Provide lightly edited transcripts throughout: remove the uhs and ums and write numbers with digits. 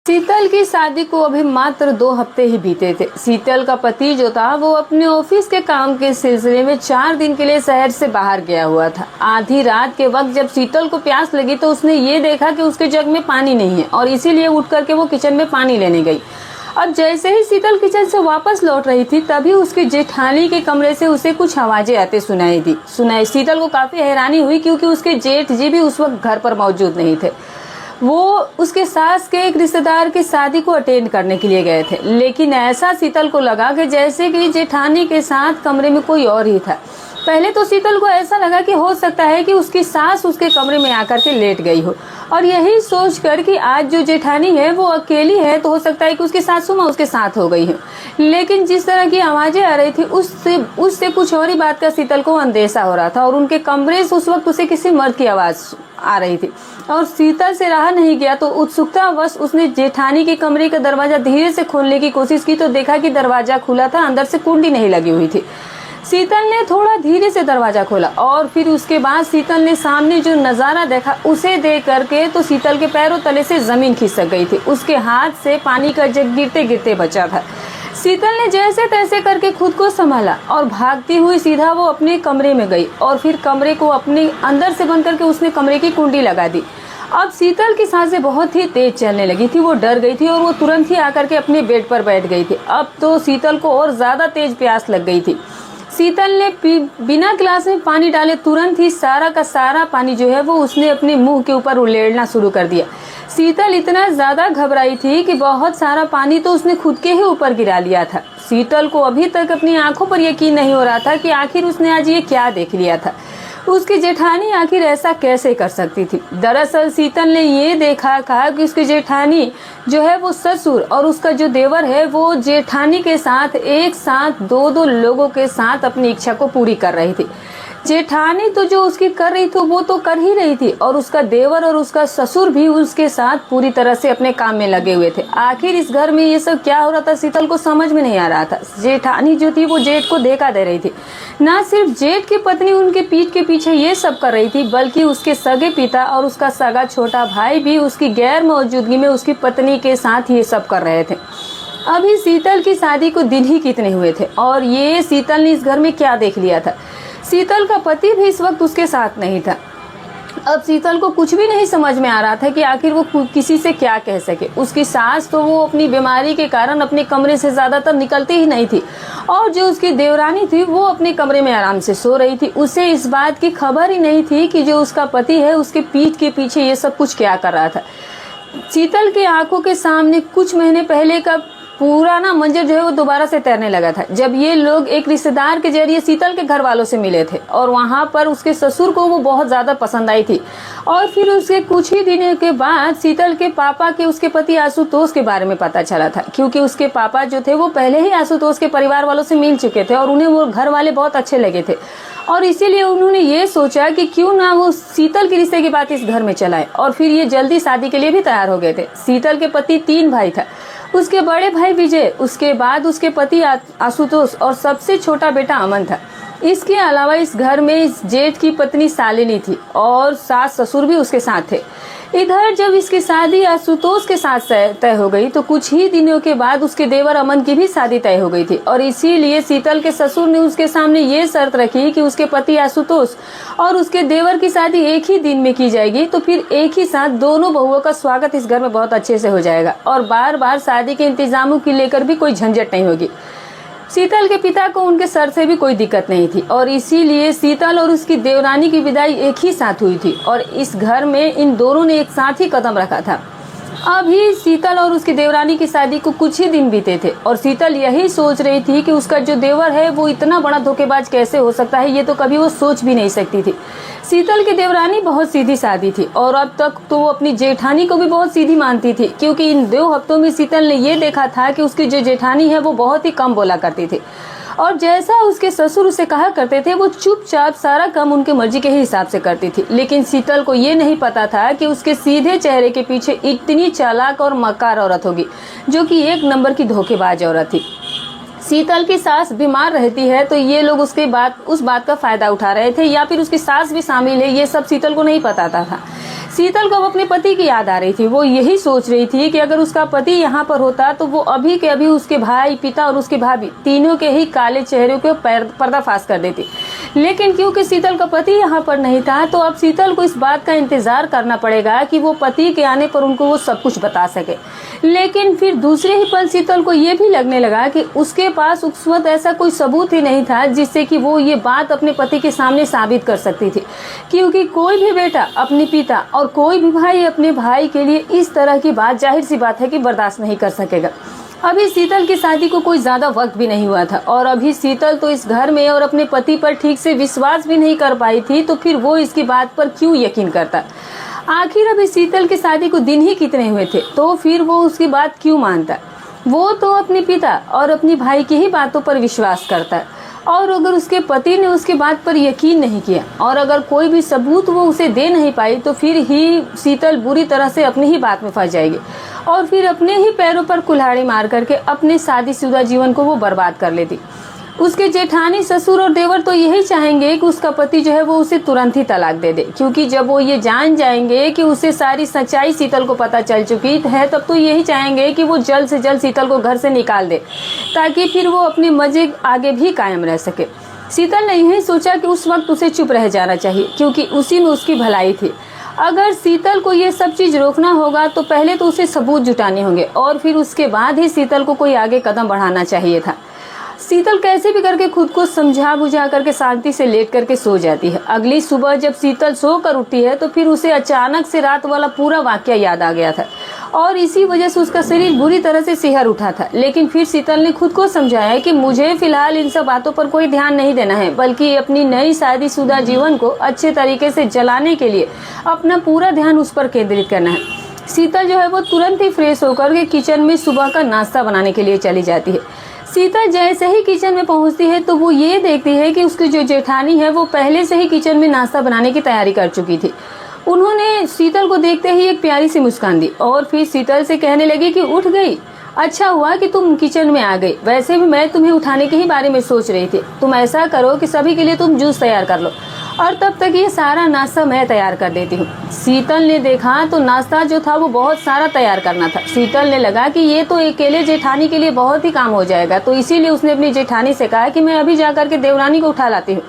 शीतल की शादी को अभी मात्र 2 हफ्ते ही बीते थे। शीतल का पति जो था वो अपने ऑफिस के काम के सिलसिले में 4 दिन के लिए शहर से बाहर गया हुआ था। आधी रात के वक्त जब शीतल को प्यास लगी तो उसने ये देखा कि उसके जग में पानी नहीं है और इसीलिए उठ करके वो किचन में पानी लेने गई। अब जैसे ही शीतल किचन से वापस लौट रही थी तभी उसकी जेठानी के कमरे से उसे कुछ आवाजें आते सुनाई दी। शीतल को काफी हैरानी हुई क्योंकि उसके जेठ जी भी उस वक्त घर पर मौजूद नहीं थे। वो उसके सास के एक रिश्तेदार की शादी को अटेंड करने के लिए गए थे, लेकिन ऐसा शीतल को लगा कि जैसे कि जेठानी के साथ कमरे में कोई और ही था। पहले तो शीतल को ऐसा लगा कि हो सकता है कि उसकी सास उसके कमरे में आकर के लेट गई हो और यही सोचकर कि आज जो जेठानी है वो अकेली है तो हो सकता है कि उसकी सासू माँ उसके साथ हो गई हो। लेकिन जिस तरह की आवाजें आ रही थी उससे कुछ और ही बात का शीतल को अंदेशा हो रहा था और उनके कमरे से उस वक्त उसे किसी मर्द की आवाज आ रही थी और शीतल से रहा नहीं गया तो उत्सुकतावश उसने जेठानी के कमरे का दरवाजा धीरे से खोलने की कोशिश की तो देखा कि दरवाजा खुला था, अंदर से कुंडी नहीं लगी हुई थी। शीतल ने थोड़ा धीरे से दरवाजा खोला और फिर उसके बाद शीतल ने सामने जो नजारा देखा उसे देख करके तो शीतल के पैरों तले से जमीन खिसक गई थी। उसके हाथ से पानी का जग गिरते गिरते बचा था। शीतल ने जैसे तैसे करके खुद को संभाला और भागती हुई सीधा वो अपने कमरे में गई और फिर कमरे को अपने अंदर से बंद करके उसने कमरे की कुंडी लगा दी। अब शीतल की सांसें बहुत ही तेज चलने लगी थी। वो डर गई थी और वो तुरंत ही आकर के अपने बेड पर बैठ गई थी। अब तो शीतल को और ज्यादा तेज प्यास लग गई थी। शीतल ने बिना गिलास में पानी डाले तुरंत ही सारा का सारा पानी जो है वो उसने अपने मुंह के ऊपर उलेड़ना शुरू कर दिया। शीतल इतना ज्यादा घबराई थी कि बहुत सारा पानी तो उसने खुद के ही ऊपर गिरा लिया था। शीतल को अभी तक अपनी आंखों पर यकीन नहीं हो रहा था कि आखिर उसने आज ये क्या देख लिया था। उसकी जेठानी आखिर ऐसा कैसे कर सकती थी। दरअसल शीतल ने ये देखा था कि उसकी जेठानी जो है वो ससुर और उसका जो देवर है वो जेठानी के साथ एक साथ दो लोगों के साथ अपनी इच्छा को पूरी कर रही थी। जेठानी तो जो उसकी कर रही थी वो तो कर ही रही थी और उसका देवर और उसका ससुर भी उसके साथ पूरी तरह से अपने काम में लगे हुए थे। आखिर इस घर में ये सब क्या हो रहा था शीतल को समझ में नहीं आ रहा था। जेठानी जो थी वो जेठ को धोखा दे रही थी। न सिर्फ जेठ की पत्नी उनके पीठ के पीछे ये सब कर रही थी बल्कि उसके सगे पिता और उसका सगा छोटा भाई भी उसकी गैर मौजूदगी में उसकी पत्नी के साथ ये सब कर रहे थे। अभी शीतल की शादी को दिन ही कितने हुए थे और ये शीतल ने इस घर में क्या देख लिया था। शीतल का पति भी इस वक्त उसके साथ नहीं था। अब शीतल को कुछ भी नहीं समझ में आ रहा था कि आखिर वो किसी से क्या कह सके। उसकी सास तो वो अपनी बीमारी के कारण अपने कमरे से ज्यादातर निकलती ही नहीं थी और जो उसकी देवरानी थी वो अपने कमरे में आराम से सो रही थी। उसे इस बात की खबर ही नहीं थी कि जो उसका पति है उसके पीठ के पीछे ये सब कुछ क्या कर रहा था। शीतल की आंखों के सामने कुछ महीने पहले का पुराना मंजर जो है वो दोबारा से तैरने लगा था जब ये लोग एक रिश्तेदार के जरिए शीतल के घर वालों से मिले थे और वहां पर उसके ससुर को वो बहुत ज्यादा पसंद आई थी। और फिर उसके कुछ ही दिनों के बाद शीतल के पापा के उसके पति आशुतोष के बारे में पता चला था क्योंकि उसके पापा जो थे वो पहले ही आशुतोष के परिवार वालों से मिल चुके थे और उन्हें वो घर वाले बहुत अच्छे लगे थे और इसीलिए उन्होंने ये सोचा कि क्यों ना वो शीतल के रिश्ते की बात इस घर में चलाए और फिर ये जल्दी शादी के लिए भी तैयार हो गए थे। शीतल के पति 3 भाई था। उसके बड़े भाई विजय, उसके बाद उसके पति आशुतोष और सबसे छोटा बेटा अमन था। इसके अलावा इस घर में इस जेठ की पत्नी शालिनी थी और सास ससुर भी उसके साथ थे। इधर जब इसकी शादी आशुतोष के साथ तय हो गई तो कुछ ही दिनों के बाद उसके देवर अमन की भी शादी तय हो गई थी और इसीलिए शीतल के ससुर ने उसके सामने ये शर्त रखी कि उसके पति आशुतोष और उसके देवर की शादी एक ही दिन में की जाएगी तो फिर एक ही साथ दोनों बहुओं का स्वागत इस घर में बहुत अच्छे से हो जाएगा और बार बार शादी के इंतजामों की लेकर भी कोई झंझट नहीं होगी। शीतल के पिता को उनके सर से भी कोई दिक्कत नहीं थी और इसीलिए शीतल और उसकी देवरानी की विदाई एक ही साथ हुई थी और इस घर में इन दोनों ने एक साथ ही कदम रखा था। अभी शीतल और उसकी देवरानी की शादी को कुछ ही दिन बीते थे और शीतल यही सोच रही थी कि उसका जो देवर है वो इतना बड़ा धोखेबाज कैसे हो सकता है। ये तो कभी वो सोच भी नहीं सकती थी। शीतल की देवरानी बहुत सीधी सादी थी और अब तक तो वो अपनी जेठानी को भी बहुत सीधी मानती थी क्योंकि इन 2 हफ्तों में शीतल ने ये देखा था कि उसकी जो जेठानी है वो बहुत ही कम बोला करती थी और जैसा उसके ससुर उसे कहा करते थे वो चुपचाप सारा काम उनके मर्जी के ही हिसाब से करती थी। लेकिन शीतल को ये नहीं पता था कि उसके सीधे चेहरे के पीछे इतनी चालाक और मक्कार औरत होगी जो कि 1 नंबर की धोखेबाज औरत थी। शीतल की सास बीमार रहती है तो ये लोग उस बात का फायदा उठा रहे थे या फिर उसकी सास भी शामिल है, ये सब शीतल को नहीं पता था। शीतल को अब अपने पति की याद आ रही थी। वो यही सोच रही थी कि अगर उसका पति यहाँ पर होता तो वो अभी के अभी उसके भाई, पिता और उसकी भाभी तीनों के ही काले चेहरे को पर्दाफाश कर देती। लेकिन क्योंकि शीतल का पति यहाँ पर नहीं था तो अब शीतल को इस बात का इंतजार करना पड़ेगा कि वो पति के आने पर उनको वो सब कुछ बता सके। लेकिन फिर दूसरे ही पल शीतल को ये भी लगने लगा कि उसके पास उस वक्त ऐसा कोई सबूत ही नहीं था जिससे कि वो ये बात अपने पति के सामने साबित कर सकती थी, क्योंकि कोई भी बेटा अपने पिता और कोई भी भाई अपने भाई के लिए इस तरह की बात जाहिर सी बात है कि बर्दाश्त नहीं कर सकेगा। अभी शीतल की शादी को कोई ज्यादा वक्त भी नहीं हुआ था और अभी शीतल तो इस घर में और अपने पति पर ठीक से विश्वास भी नहीं कर पाई थी, तो फिर वो इसकी बात पर क्यों यकीन करता। आखिर अभी शीतल की शादी को दिन ही कितने हुए थे, तो फिर वो उसकी बात क्यों मानता। वो तो अपने पिता और अपनी भाई की ही बातों पर विश्वास करता है, और अगर उसके पति ने उसके बात पर यकीन नहीं किया और अगर कोई भी सबूत वो उसे दे नहीं पाई तो फिर ही शीतल बुरी तरह से अपनी ही बात में फंस जाएगी और फिर अपने ही पैरों पर कुल्हाड़ी मार करके अपने शादीशुदा जीवन को वो बर्बाद कर लेती। उसके जेठानी, ससुर और देवर तो यही चाहेंगे कि उसका पति जो है वो उसे तुरंत ही तलाक दे दे, क्योंकि जब वो ये जान जाएंगे कि उसे सारी सच्चाई शीतल को पता चल चुकी है तब तो यही चाहेंगे कि वो जल्द से जल्द शीतल को घर से निकाल दे ताकि फिर वो अपने मजे आगे भी कायम रह सके। शीतल ने यही सोचा कि उस वक्त उसे चुप रह जाना चाहिए, क्योंकि उसी में उसकी भलाई थी। अगर शीतल को ये सब चीज रोकना होगा तो पहले तो उसे सबूत जुटाने होंगे और फिर उसके बाद ही शीतल को कोई आगे कदम बढ़ाना चाहिए था। शीतल कैसे भी करके खुद को समझा बुझा करके शांति से लेट करके सो जाती है। अगली सुबह जब शीतल सो कर उठती है तो फिर उसे अचानक से रात वाला पूरा वाकया याद आ गया था और इसी वजह से उसका शरीर बुरी तरह से सिहर उठा था। लेकिन फिर शीतल ने खुद को समझाया कि मुझे फिलहाल इन सब बातों पर कोई ध्यान नहीं देना है, बल्कि अपनी नई शादीशुदा जीवन को अच्छे तरीके से जलाने के लिए अपना पूरा ध्यान उस पर केंद्रित करना है। शीतल जो है वो तुरंत ही फ्रेश होकर के किचन में सुबह का नाश्ता बनाने के लिए चली जाती है। सीता जैसे ही किचन में पहुंचती है तो वो ये देखती है कि उसकी जो जेठानी है वो पहले से ही किचन में नाश्ता बनाने की तैयारी कर चुकी थी। उन्होंने शीतल को देखते ही एक प्यारी सी मुस्कान दी और फिर शीतल से कहने लगी कि उठ गई, अच्छा हुआ कि तुम किचन में आ गई, वैसे भी मैं तुम्हें उठाने के ही बारे में सोच रही थी। तुम ऐसा करो कि सभी के लिए तुम जूस तैयार कर लो और तब तक ये सारा नाश्ता मैं तैयार कर देती हूँ। शीतल ने देखा तो नाश्ता जो था वो बहुत सारा तैयार करना था। शीतल ने लगा कि ये तो अकेले जेठानी के लिए बहुत ही काम हो जाएगा, तो इसीलिए उसने अपनी जेठानी से कहा कि मैं अभी जा करके देवरानी को उठा लाती हूँ,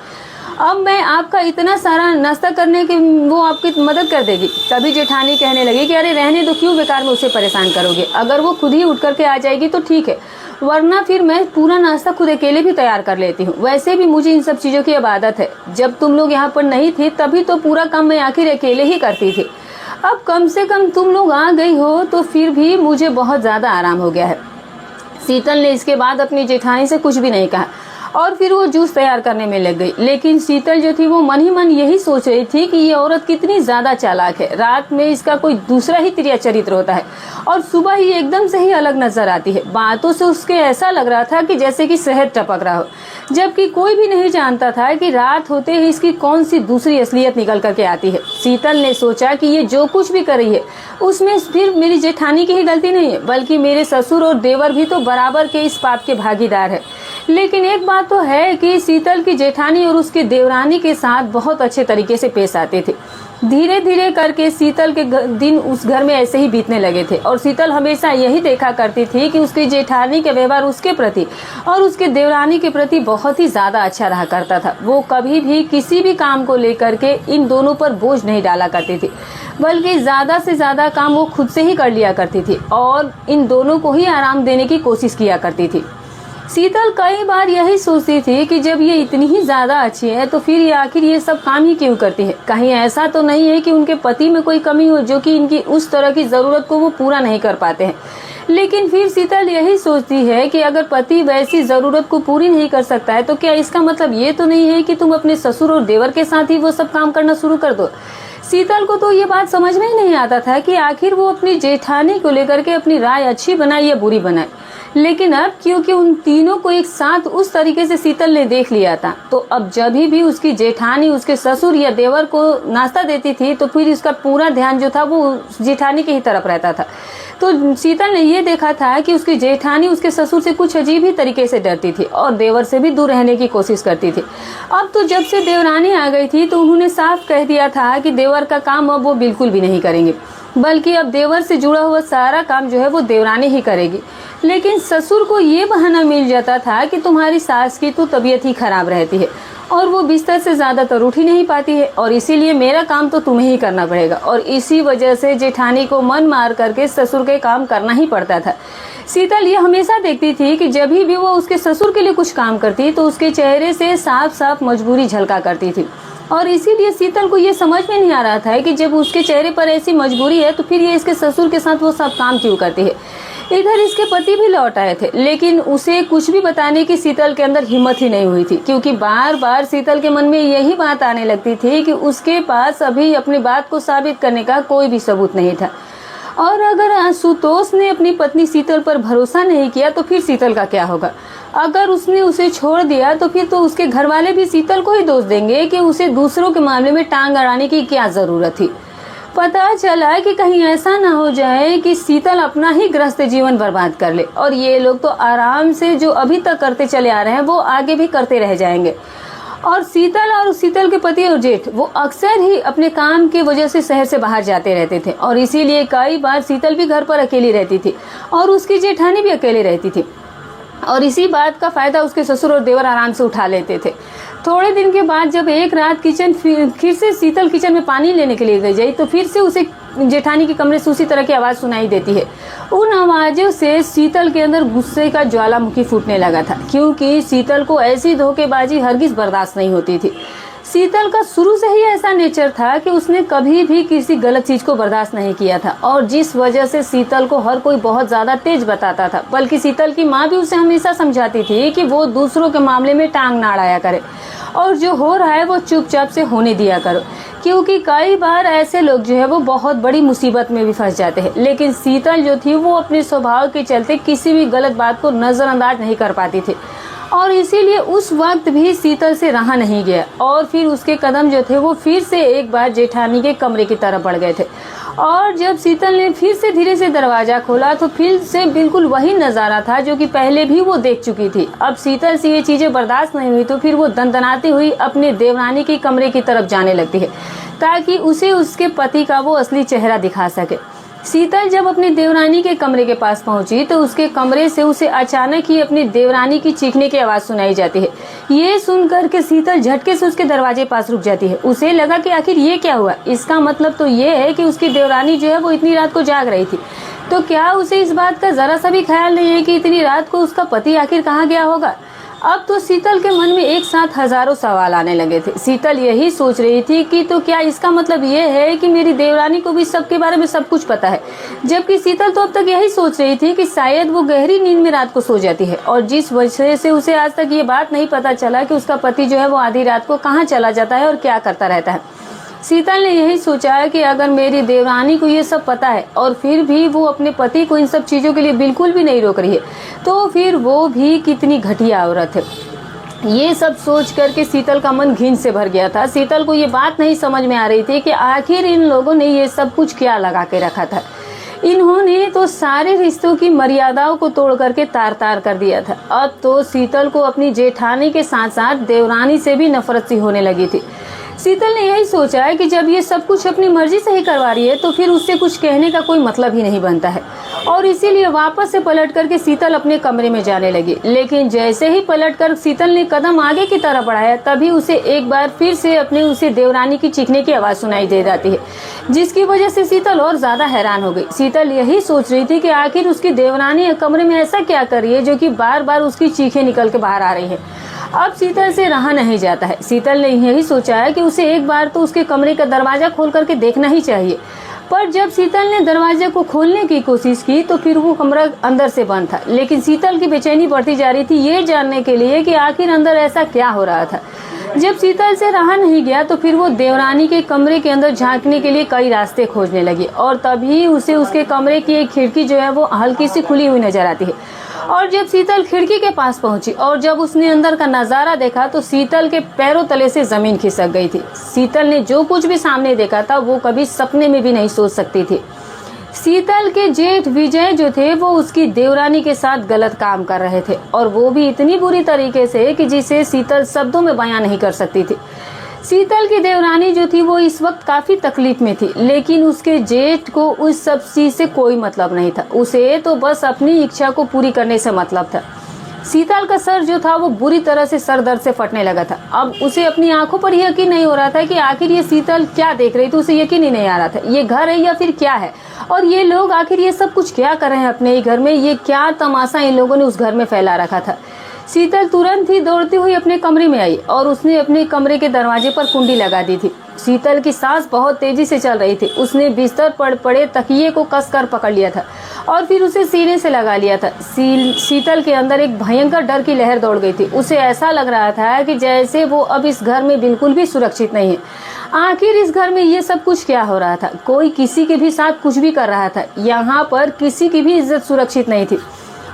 अब मैं आपका इतना सारा नाश्ता करने की वो आपकी मदद कर देगी। तभी जेठानी कहने लगी कि अरे रहने दो, क्यों बेकार में उसे परेशान करोगे, अगर वो खुद ही उठ करके आ जाएगी तो ठीक है, वरना फिर मैं पूरा नाश्ता खुद अकेले भी तैयार कर लेती हूँ। वैसे भी मुझे इन सब चीजों की अब आदत है, जब तुम लोग यहाँ पर नहीं थे तभी तो पूरा काम मैं आखिर अकेले ही करती थी, अब कम से कम तुम लोग आ गई हो तो फिर भी मुझे बहुत ज्यादा आराम हो गया है। शीतल ने इसके बाद अपनी जेठानी से कुछ भी नहीं कहा और फिर वो जूस तैयार करने में लग गई। लेकिन शीतल जो थी वो मन ही मन यही सोच रही थी कि ये औरत कितनी ज्यादा चालाक है, रात में इसका कोई दूसरा ही तिरिया चरित्र होता है और सुबह ही एकदम से ही अलग नजर आती है। बातों से उसके ऐसा लग रहा था कि जैसे कि शहद टपक रहा हो, जबकि कोई भी नहीं जानता था कि रात होते ही इसकी कौन सी दूसरी असलियत निकल करके आती है। शीतल ने सोचा कि ये जो कुछ भी कर रही है उसमें फिर मेरी जेठानी की ही गलती नहीं है, बल्कि मेरे ससुर और देवर भी तो बराबर के इस पाप के भागीदार है। लेकिन एक बात तो है कि शीतल की जेठानी और उसकी देवरानी के साथ बहुत अच्छे तरीके से पेश आते थे। धीरे धीरे करके शीतल के दिन उस घर में ऐसे ही बीतने लगे थे और शीतल हमेशा यही देखा करती थी कि उसकी जेठानी के व्यवहार उसके प्रति और उसके देवरानी के प्रति बहुत ही ज्यादा अच्छा रहा करता था। वो कभी भी किसी भी काम को लेकर के इन दोनों पर बोझ नहीं डाला करती थी, बल्कि ज्यादा से ज्यादा काम वो खुद से ही कर लिया करती थी और इन दोनों को ही आराम देने की कोशिश किया करती थी। शीतल कई बार यही सोचती थी कि जब ये इतनी ही ज्यादा अच्छी है तो फिर ये आखिर ये सब काम ही क्यों करती है, कहीं ऐसा तो नहीं है कि उनके पति में कोई कमी हो जो कि इनकी उस तरह की जरूरत को वो पूरा नहीं कर पाते हैं। लेकिन फिर शीतल यही सोचती है कि अगर पति वैसी जरूरत को पूरी नहीं कर सकता है तो क्या इसका मतलब ये तो नहीं है कि तुम अपने ससुर और देवर के साथ ही वो सब काम करना शुरू कर दो। शीतल को तो ये बात समझ में ही नहीं आता था कि आखिर वो अपनी जेठानी को लेकर के अपनी राय अच्छी बनाए या बुरी बनाए। लेकिन अब क्योंकि उन तीनों को एक साथ उस तरीके से शीतल ने देख लिया था, तो अब जब भी उसकी जेठानी उसके ससुर या देवर को नाश्ता देती थी तो फिर उसका पूरा ध्यान जो था वो जेठानी की ही तरफ रहता था। तो शीतल ने ये देखा था कि उसकी जेठानी उसके ससुर से कुछ अजीब ही तरीके से डरती थी और देवर से भी दूर रहने की कोशिश करती थी। अब तो जब से देवरानी आ गई थी तो उन्होंने साफ कह दिया था कि देवर का काम अब वो बिल्कुल भी नहीं करेंगे, बल्कि अब देवर से जुड़ा हुआ सारा काम जो है वो देवरानी ही करेगी। लेकिन ससुर को ये बहाना मिल जाता था कि तुम्हारी सास की तो तबीयत ही खराब रहती है और वो बिस्तर से ज्यादातर उठ ही नहीं पाती है और इसीलिए मेरा काम तो तुम्हें ही करना पड़ेगा। और इसी वजह से जेठानी को मन मार करके ससुर के काम करना ही पड़ता था। शीतल ये हमेशा देखती थी कि जब भी वो उसके ससुर के लिए कुछ काम करती तो उसके चेहरे से साफ साफ मजबूरी झलका करती थी और इसीलिए शीतल को ये समझ में नहीं आ रहा था कि जब उसके चेहरे पर ऐसी मजबूरी है तो फिर ये इसके ससुर के साथ वो सब काम क्यों करती है। इधर इसके पति भी लौट आए थे, लेकिन उसे कुछ भी बताने की शीतल के अंदर हिम्मत ही नहीं हुई थी, क्योंकि बार बार शीतल के मन में यही बात आने लगती थी कि उसके पास अभी अपनी बात को साबित करने का कोई भी सबूत नहीं था। और अगर आशुतोष ने अपनी पत्नी शीतल पर भरोसा नहीं किया तो फिर शीतल का क्या होगा। अगर उसने उसे छोड़ दिया तो फिर तो उसके घर वाले भी शीतल को ही दोष देंगे कि उसे दूसरों के मामले में टांग अड़ाने की क्या जरूरत थी। पता चला कि कहीं ऐसा ना हो जाए कि शीतल अपना ही गृहस्थ जीवन बर्बाद कर ले और ये लोग तो आराम से जो अभी तक करते चले आ रहे हैं वो आगे भी करते रह जाएंगे। और शीतल के पति और जेठ वो अक्सर ही अपने काम की वजह से शहर से बाहर जाते रहते थे और इसीलिए कई बार शीतल भी घर पर अकेली रहती थी और उसकी जेठानी भी अकेली रहती थी और इसी बात का फायदा उसके ससुर और देवर आराम से उठा लेते थे। थोड़े दिन के बाद जब एक रात फिर से शीतल किचन में पानी लेने के लिए गई तो फिर से उसे जेठानी के कमरे से उसी तरह की आवाज सुनाई देती है। उन आवाजों से शीतल के अंदर गुस्से का ज्वालामुखी फूटने लगा था, क्योंकि शीतल को ऐसी धोखेबाजी हरगिज बर्दाश्त नहीं होती थी। शीतल का शुरू से ही ऐसा नेचर था कि उसने कभी भी किसी गलत चीज को बर्दाश्त नहीं किया था और जिस वजह से शीतल को हर कोई बहुत ज्यादा तेज बताता था। बल्कि शीतल की माँ भी उसे हमेशा समझाती थी कि वो दूसरों के मामले में टांग ना अड़ाया करे और जो हो रहा है वो चुपचाप से होने दिया करो, क्योंकि कई बार ऐसे लोग जो है वो बहुत बड़ी मुसीबत में भी फंस जाते हैं। लेकिन शीतल जो थी वो अपने स्वभाव के चलते किसी भी गलत बात को नजरअंदाज नहीं कर पाती थी और इसीलिए उस वक्त भी शीतल से रहा नहीं गया और फिर उसके कदम जो थे वो फिर से एक बार जेठानी के कमरे की तरफ बढ़ गए थे। और जब शीतल ने फिर से धीरे से दरवाजा खोला तो फिर से बिल्कुल वही नजारा था जो कि पहले भी वो देख चुकी थी। अब शीतल से ये चीजें बर्दाश्त नहीं हुई तो फिर वो दंदनाती हुई अपने देवरानी के कमरे की तरफ जाने लगती है ताकि उसे उसके पति का वो असली चेहरा दिखा सके। शीतल जब अपनी देवरानी के कमरे के पास पहुंची तो उसके कमरे से उसे अचानक ही अपनी देवरानी की चीखने की आवाज सुनाई जाती है। ये सुनकर के शीतल झटके से उसके दरवाजे पास रुक जाती है। उसे लगा कि आखिर ये क्या हुआ। इसका मतलब तो ये है कि उसकी देवरानी जो है वो इतनी रात को जाग रही थी, तो क्या उसे इस बात का जरा सा भी ख्याल नहीं है कि इतनी रात को उसका पति आखिर कहाँ गया होगा। अब तो शीतल के मन में एक साथ हजारों सवाल आने लगे थे। शीतल यही सोच रही थी कि तो क्या इसका मतलब ये है कि मेरी देवरानी को भी सबके बारे में सब कुछ पता है, जबकि शीतल तो अब तक यही सोच रही थी कि शायद वो गहरी नींद में रात को सो जाती है और जिस वजह से उसे आज तक ये बात नहीं पता चला कि उसका पति जो है वो आधी रात को कहाँ चला जाता है और क्या करता रहता है। शीतल ने यही सोचा है कि अगर मेरी देवरानी को ये सब पता है और फिर भी वो अपने पति को इन सब चीजों के लिए बिल्कुल भी नहीं रोक रही है तो फिर वो भी कितनी घटिया औरत है। ये सब सोच करके शीतल का मन घिन से भर गया था। शीतल को ये बात नहीं समझ में आ रही थी कि आखिर इन लोगों ने ये सब कुछ क्या लगा के रखा था। इन्होंने तो सारे रिश्तों की मर्यादाओं को तोड़ करके तार तार कर दिया था। अब तो शीतल को अपनी जेठानी के साथ साथ देवरानी से भी नफरत सी होने लगी थी। शीतल ने यही सोचा है कि जब ये सब कुछ अपनी मर्जी से ही करवा रही है तो फिर उससे कुछ कहने का कोई मतलब ही नहीं बनता है और इसीलिए वापस से पलट करके शीतल अपने कमरे में जाने लगी। लेकिन जैसे ही पलटकर शीतल ने कदम आगे की तरफ बढ़ाया तभी उसे एक बार फिर से उसे देवरानी की चीखने की आवाज सुनाई दे जाती है, जिसकी वजह से शीतल और ज्यादा हैरान हो गई। शीतल यही सोच रही थी कि आखिर उसकी देवरानी कमरे में ऐसा क्या कर रही है जो कि बार बार उसकी चीखें निकल के बाहर आ रही है। अब शीतल से रहा नहीं जाता है। शीतल ने यही सोचा है कि उसे एक बार तो उसके कमरे का दरवाजा खोल करके देखना ही चाहिए, पर जब शीतल ने दरवाजे को खोलने की कोशिश की तो फिर वो कमरा अंदर से बंद था। लेकिन शीतल की बेचैनी बढ़ती जा रही थी ये जानने के लिए कि आखिर अंदर ऐसा क्या हो रहा था। जब शीतल से रहा नहीं गया तो फिर वो देवरानी के कमरे के अंदर झांकने के लिए कई रास्ते खोजने लगी और तभी उसे उसके कमरे की एक खिड़की जो है वो हल्की सी खुली हुई नजर आती है। और जब शीतल खिड़की के पास पहुंची और जब उसने अंदर का नजारा देखा तो शीतल के पैरों तले से जमीन खिसक गई थी। शीतल ने जो कुछ भी सामने देखा था वो कभी सपने में भी नहीं सोच सकती थी। शीतल के जेठ विजय जो थे वो उसकी देवरानी के साथ गलत काम कर रहे थे और वो भी इतनी बुरी तरीके से कि जिसे शीतल शब्दों में बयां नहीं कर सकती थी। शीतल की देवरानी जो थी वो इस वक्त काफी तकलीफ में थी, लेकिन उसके जेठ को उस सब चीज से कोई मतलब नहीं था। उसे तो बस अपनी इच्छा को पूरी करने से मतलब था। शीतल का सर जो था वो बुरी तरह से सर दर्द से फटने लगा था। अब उसे अपनी आंखों पर यकीन नहीं हो रहा था कि आखिर ये शीतल क्या देख रही थी। उसे यकीन ही नहीं आ रहा था ये घर है या फिर क्या है, और ये लोग आखिर ये सब कुछ क्या कर रहे हैं अपने ही घर में। ये क्या तमाशा इन लोगों ने उस घर में फैला रखा था। शीतल तुरंत ही दौड़ती हुई अपने कमरे में आई और उसने अपने कमरे के दरवाजे पर कुंडी लगा दी थी। शीतल की सांस बहुत तेजी से चल रही थी। उसने बिस्तर पर पड़े तकिए को कसकर पकड़ लिया था और फिर उसे सीने से लगा लिया था। शीतल के अंदर एक भयंकर डर की लहर दौड़ गई थी। उसे ऐसा लग रहा था कि जैसे वो अब इस घर में बिल्कुल भी सुरक्षित नहीं है। आखिर इस घर में ये सब कुछ क्या हो रहा था। कोई किसी के भी साथ कुछ भी कर रहा था। यहाँ पर किसी की भी इज्जत सुरक्षित नहीं थी।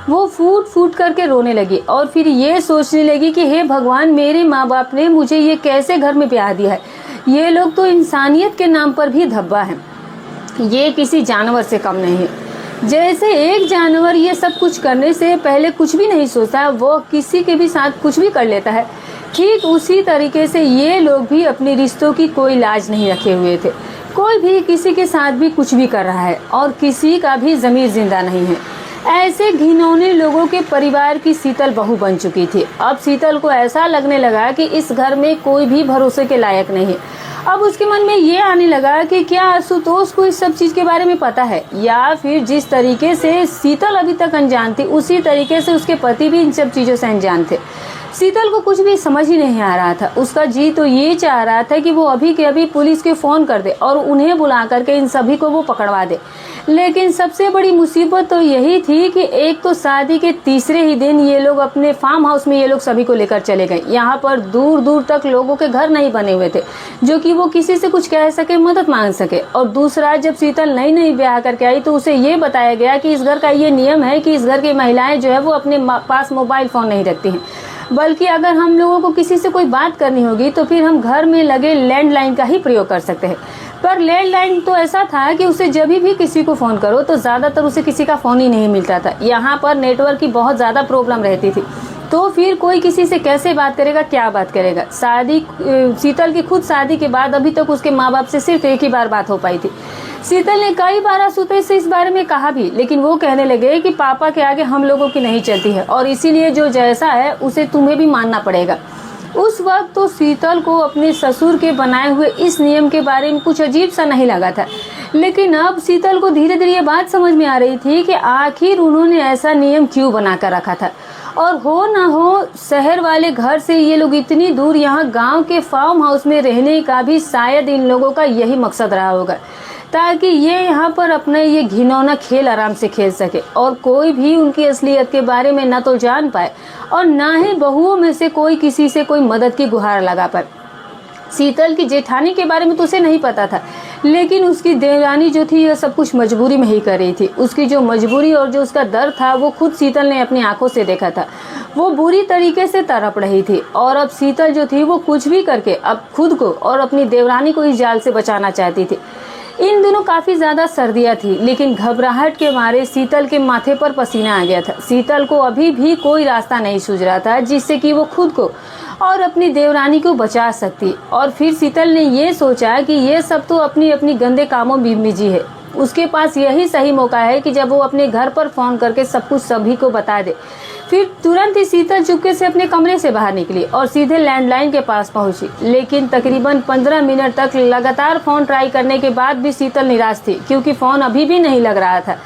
वो फूट फूट करके रोने लगी और फिर ये सोचने लगी कि हे भगवान, मेरे माँ बाप ने मुझे ये कैसे घर में ब्याह दिया है। ये लोग तो इंसानियत के नाम पर भी धब्बा है। ये किसी जानवर से कम नहीं है। जैसे एक जानवर ये सब कुछ करने से पहले कुछ भी नहीं सोचता, वो किसी के भी साथ कुछ भी कर लेता है, ठीक उसी तरीके से ये लोग भी अपने रिश्तों की कोई लाज नहीं रखे हुए थे। कोई भी किसी के साथ भी कुछ भी कर रहा है और किसी का भी ज़मीर जिंदा नहीं है। ऐसे घिनौने लोगों के परिवार की शीतल बहू बन चुकी थी। अब शीतल को ऐसा लगने लगा कि इस घर में कोई भी भरोसे के लायक नहीं है। अब उसके मन में ये आने लगा कि क्या आशुतोष को इस सब चीज के बारे में पता है, या फिर जिस तरीके से शीतल अभी तक अनजान थी उसी तरीके से उसके पति भी इन सब चीजों से अनजान थे। शीतल को कुछ भी समझ ही नहीं आ रहा था। उसका जी तो ये चाह रहा था कि वो अभी के अभी पुलिस के फोन कर दे और उन्हें बुला करके इन सभी को वो पकड़वा दे। लेकिन सबसे बड़ी मुसीबत तो यही थी कि एक तो शादी के तीसरे ही दिन ये लोग अपने फार्म हाउस में ये लोग सभी को लेकर चले गए। यहाँ पर दूर दूर तक लोगों के घर नहीं बने हुए थे जो कि वो किसी से कुछ कह सके, मदद मांग सके। और दूसरा, जब शीतल नई नई ब्याह करके आई तो उसे ये बताया गया कि इस घर का ये नियम है कि इस घर की महिलाएं जो है वो अपने पास मोबाइल फोन नहीं रखती हैं, बल्कि अगर हम लोगों को किसी से कोई बात करनी होगी तो फिर हम घर में लगे लैंडलाइन का ही प्रयोग कर सकते हैं। पर लैंडलाइन तो ऐसा था कि उसे जब भी किसी को फोन करो तो ज्यादातर उसे किसी का फोन ही नहीं मिलता था। यहाँ पर नेटवर्क की बहुत ज्यादा प्रॉब्लम रहती थी, तो फिर कोई किसी से कैसे बात करेगा, क्या बात करेगा। शीतल की खुद शादी के बाद अभी तक उसके माँ बाप से सिर्फ एक ही बार बात हो पाई थी। शीतल ने कई बार आशुतोष से इस बारे में कहा भी, लेकिन वो कहने लगे कि पापा के आगे हम लोगों की नहीं चलती है और इसीलिए जो जैसा है उसे तुम्हें भी मानना पड़ेगा। उस वक्त तो शीतल को अपने ससुर के बनाए हुए इस नियम के बारे में कुछ अजीब सा नहीं लगा था, लेकिन अब शीतल को धीरे धीरे ये बात समझ में आ रही थी कि आखिर उन्होंने ऐसा नियम क्यों बना कर रखा था। और हो ना हो शहर वाले घर से ये लोग इतनी दूर यहाँ गांव के फार्म हाउस में रहने का भी शायद इन लोगों का यही मकसद रहा होगा, ताकि ये यहाँ पर अपना ये घिनौना खेल आराम से खेल सके और कोई भी उनकी असलियत के बारे में ना तो जान पाए और ना ही बहुओं में से कोई किसी से कोई मदद की गुहार लगा पाए। शीतल की जेठानी के बारे में तो उसे नहीं पता था, लेकिन उसकी देवरानी जो थी यह सब कुछ मजबूरी में ही कर रही थी। उसकी जो मजबूरी और जो उसका दर्द था वो खुद शीतल ने अपनी आंखों से देखा था। वो बुरी तरीके से तड़प रही थी और अब शीतल जो थी वो कुछ भी करके अब खुद को और अपनी देवरानी को इस जाल से बचाना चाहती थी। इन दिनों काफी ज्यादा सर्दियां थी, लेकिन घबराहट के मारे शीतल के माथे पर पसीना आ गया था। शीतल को अभी भी कोई रास्ता नहीं सूझ रहा था जिससे कि वो खुद को और अपनी देवरानी को बचा सकती। और फिर शीतल ने ये सोचा कि ये सब तो अपनी अपनी गंदे कामों में बिजी है। उसके पास यही सही मौका है कि जब वो अपने घर पर फोन करके सब कुछ सभी को बता दे। फिर तुरंत ही शीतल चुपके से अपने कमरे से बाहर निकली और सीधे लैंडलाइन के पास पहुंची। लेकिन तकरीबन 15 मिनट तक लगातार फोन ट्राई करने के बाद भी शीतल निराश थी, क्योंकि फोन अभी भी नहीं लग रहा था।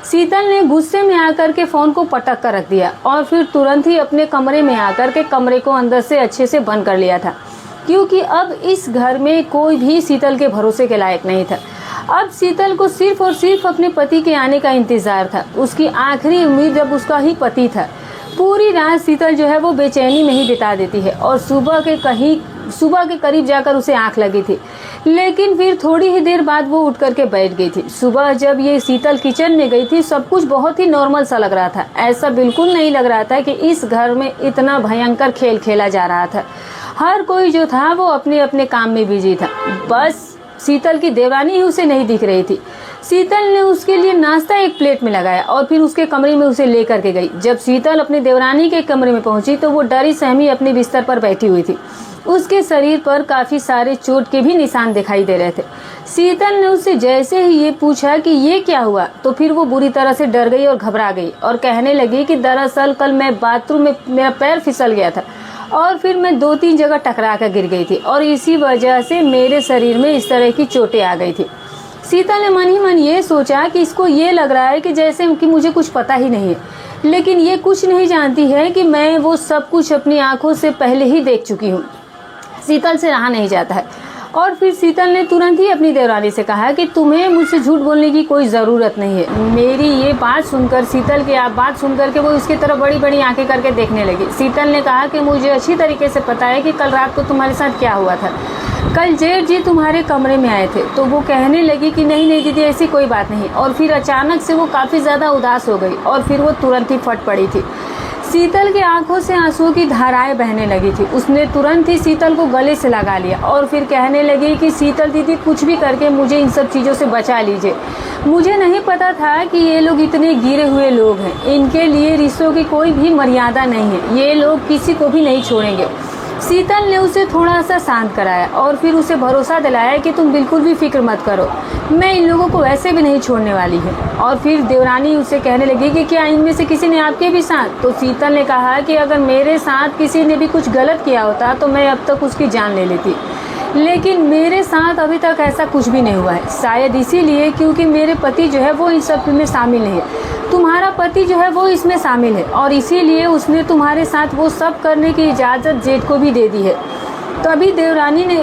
शीतल ने गुस्से में आकर के फोन को पटक कर रख दिया और फिर तुरंत ही अपने कमरे में आकर के कमरे को अंदर से अच्छे से बंद कर लिया था, क्योंकि अब इस घर में कोई भी शीतल के भरोसे के लायक नहीं था। अब शीतल को सिर्फ और सिर्फ अपने पति के आने का इंतजार था। उसकी आखिरी उम्मीद अब उसका ही पति था। पूरी रात शीतल जो है वो बेचैनी में ही बिता देती है और सुबह के कहीं सुबह के करीब जाकर उसे आंख लगी थी, लेकिन फिर थोड़ी ही देर बाद वो उठ करके बैठ गई थी। सुबह जब ये शीतल किचन में गई थी, सब कुछ बहुत ही नॉर्मल सा लग रहा था। ऐसा बिल्कुल नहीं लग रहा था कि इस घर में इतना भयंकर खेल खेला जा रहा था। हर कोई जो था वो अपने अपने काम में बिजी था। बस शीतल की देवरानी ही उसे नहीं दिख रही थी। शीतल ने उसके लिए नाश्ता एक प्लेट में लगाया और फिर उसके कमरे में उसे लेकर के गई। जब शीतल अपनी देवरानी के कमरे में पहुंची तो वो डरी सहमी अपने बिस्तर पर बैठी हुई थी। उसके शरीर पर काफी सारे चोट के भी निशान दिखाई दे रहे थे। शीतल ने उससे जैसे ही ये पूछा कि ये क्या हुआ, तो फिर वो बुरी तरह से डर गई और घबरा गई और कहने लगी कि दरअसल कल मैं बाथरूम में मेरा पैर फिसल गया था और फिर मैं 2-3 जगह टकरा कर गिर गई थी और इसी वजह से मेरे शरीर में इस तरह की चोटें आ गई थी। शीतल ने मन ही मन ये सोचा कि इसको ये लग रहा है कि जैसे कि मुझे कुछ पता ही नहीं है, लेकिन ये कुछ नहीं जानती है कि मैं वो सब कुछ अपनी आंखों से पहले ही देख चुकी हूँ। शीतल से रहा नहीं जाता है और फिर शीतल ने तुरंत ही अपनी देवरानी से कहा कि तुम्हें मुझसे झूठ बोलने की कोई ज़रूरत नहीं है। मेरी ये बात सुनकर शीतल की बात सुनकर के वो उसकी तरफ बड़ी बड़ी आंखें करके देखने लगी। शीतल ने कहा कि मुझे अच्छी तरीके से पता है कि कल रात को तुम्हारे साथ क्या हुआ था। कल जेठ जी तुम्हारे कमरे में आए थे। तो वो कहने लगी कि नहीं नहीं दीदी, ऐसी कोई बात नहीं। और फिर अचानक से वो काफ़ी ज़्यादा उदास हो गई और फिर वो तुरंत ही फट पड़ी थी। शीतल की आंखों से आंसुओं की धाराएं बहने लगी थी। उसने तुरंत ही शीतल को गले से लगा लिया और फिर कहने लगी कि शीतल दीदी, कुछ भी करके मुझे इन सब चीज़ों से बचा लीजिए। मुझे नहीं पता था कि ये लोग इतने गिरे हुए लोग हैं। इनके लिए रिश्तों की कोई भी मर्यादा नहीं है। ये लोग किसी को भी नहीं छोड़ेंगे। शीतल ने उसे थोड़ा सा शांत कराया और फिर उसे भरोसा दिलाया कि तुम बिल्कुल भी फिक्र मत करो, मैं इन लोगों को वैसे भी नहीं छोड़ने वाली है। और फिर देवरानी उसे कहने लगी कि क्या इनमें से किसी ने आपके भी साथ? तो शीतल ने कहा कि अगर मेरे साथ किसी ने भी कुछ गलत किया होता तो मैं अब तक उसकी जान ले लेती, लेकिन मेरे साथ अभी तक ऐसा कुछ भी नहीं हुआ है। शायद इसीलिए क्योंकि मेरे पति जो है वो इन सब में शामिल नहीं है। तुम्हारा पति जो है वो इसमें शामिल है और इसीलिए उसने तुम्हारे साथ वो सब करने की इजाज़त जेठ को भी दे दी है। तो अभी देवरानी ने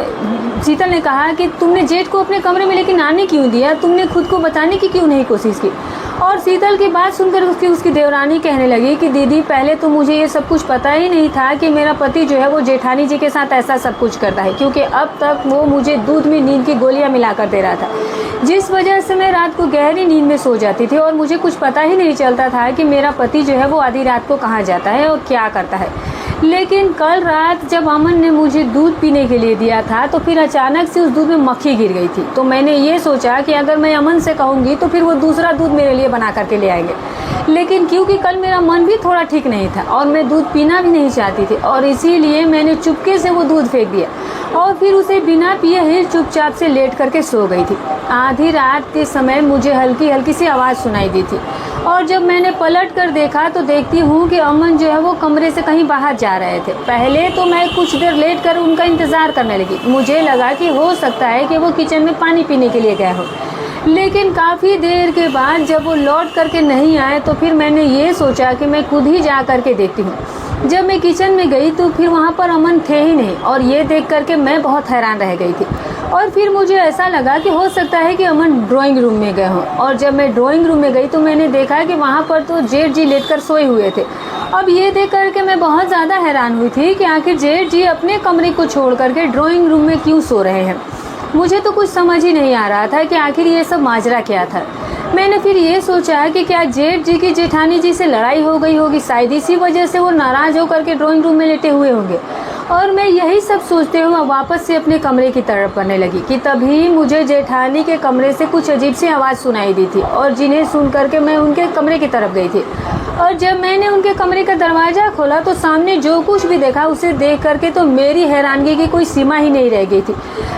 शीतल ने कहा कि तुमने जेठ को अपने कमरे में लेकिन आने क्यों दिया? तुमने खुद को बताने की क्यों नहीं कोशिश की? और शीतल की बात सुनकर उसकी देवरानी कहने लगी कि दीदी, पहले तो मुझे ये सब कुछ पता ही नहीं था कि मेरा पति जो है वो जेठानी जी के साथ ऐसा सब कुछ करता है, क्योंकि अब तक वो मुझे दूध में नींद की गोलियां मिलाकर दे रहा था, जिस वजह से मैं रात को गहरी नींद में सो जाती थी और मुझे कुछ पता ही नहीं चलता था कि मेरा पति जो है वो आधी रात को कहाँ जाता है और क्या करता है। लेकिन कल रात जब अमन ने मुझे दूध पीने के लिए दिया था तो फिर अचानक से उस दूध में मक्खी गिर गई थी। तो मैंने ये सोचा कि अगर मैं अमन से कहूँगी तो फिर वो दूसरा दूध मेरे लिए बना करके ले आएंगे, लेकिन क्योंकि कल मेरा मन भी थोड़ा ठीक नहीं था और मैं दूध पीना भी नहीं चाहती थी और इसीलिए मैंने चुपके से वो दूध फेंक दिया और फिर उसे बिना पिए ही चुपचाप से लेट करके सो गई थी। आधी रात के समय मुझे हल्की हल्की सी आवाज़ सुनाई दी थी और जब मैंने पलट कर देखा तो देखती हूँ कि अमन जो है वो कमरे से कहीं बाहर जा रहे थे। पहले तो मैं कुछ देर लेट कर उनका इंतज़ार करने लगी। मुझे लगा कि हो सकता है कि वो किचन में पानी पीने के लिए गए हो, लेकिन काफ़ी देर के बाद जब वो लौट करके नहीं आए तो फिर मैंने ये सोचा कि मैं खुद ही जा करके देखती हूँ। जब मैं किचन में गई तो फिर वहाँ पर अमन थे ही नहीं और ये देख करके मैं बहुत हैरान रह गई थी। और फिर मुझे ऐसा लगा कि हो सकता है कि अमन ड्राइंग रूम में गए हों और जब मैं ड्राइंग रूम में गई तो मैंने देखा कि वहाँ पर तो जेठ जी लेटकर सोए हुए थे। अब ये देख करके मैं बहुत ज़्यादा हैरान हुई थी कि आखिर जेठ जी अपने कमरे को छोड़ करके ड्राइंग रूम में क्यों सो रहे हैं। मुझे तो कुछ समझ ही नहीं आ रहा था कि आखिर ये सब माजरा क्या था। मैंने फिर ये सोचा कि क्या जेठ जी की जेठानी जी से लड़ाई हो गई होगी, शायद इसी वजह से वो नाराज़ होकर के ड्राइंग रूम में लेटे हुए होंगे। और मैं यही सब सोचते हुए वापस से अपने कमरे की तरफ बढ़ने लगी कि तभी मुझे जेठानी के कमरे से कुछ अजीब सी आवाज़ सुनाई दी थी और जिन्हें सुन करके मैं उनके कमरे की तरफ गई थी। और जब मैंने उनके कमरे का दरवाज़ा खोला तो सामने जो कुछ भी देखा उसे देख करके तो मेरी हैरानगी की कोई सीमा ही नहीं रह गई थी।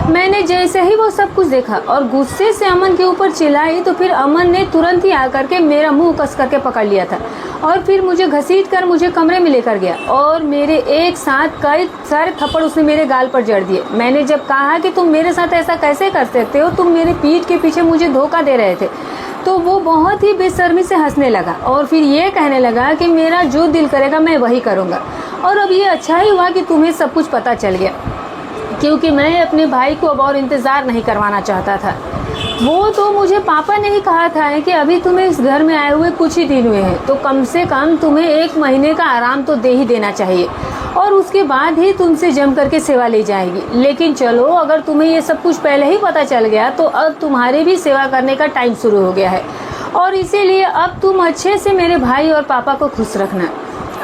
मैंने जैसे ही वो सब कुछ देखा और गुस्से से अमन के ऊपर चिल्लाई तो फिर अमन ने तुरंत ही आकर के मेरा मुंह कस करके पकड़ लिया था और फिर मुझे घसीट कर मुझे कमरे में लेकर गया और मेरे एक साथ कई सारे थप्पड़ उसने मेरे गाल पर जड़ दिए। मैंने जब कहा कि तुम मेरे साथ ऐसा कैसे कर सकते हो, तुम मेरे पीठ के पीछे मुझे धोखा दे रहे थे, तो वो बहुत ही बेशर्मी से हंसने लगा और फिर ये कहने लगा कि मेरा जो दिल करेगा मैं वही करूँगा। और अब ये अच्छा ही हुआ कि तुम्हें सब कुछ पता चल गया, क्योंकि मैं अपने भाई को अब और इंतज़ार नहीं करवाना चाहता था। वो तो मुझे पापा ने ही कहा था कि अभी तुम्हें इस घर में आए हुए कुछ ही दिन हुए हैं, तो कम से कम तुम्हें 1 महीने का आराम तो दे ही देना चाहिए और उसके बाद ही तुमसे जम करके सेवा ली जाएगी। लेकिन चलो, अगर तुम्हें ये सब कुछ पहले ही पता चल गया तो अब तुम्हारी भी सेवा करने का टाइम शुरू हो गया है और इसीलिए अब तुम अच्छे से मेरे भाई और पापा को खुश रखना।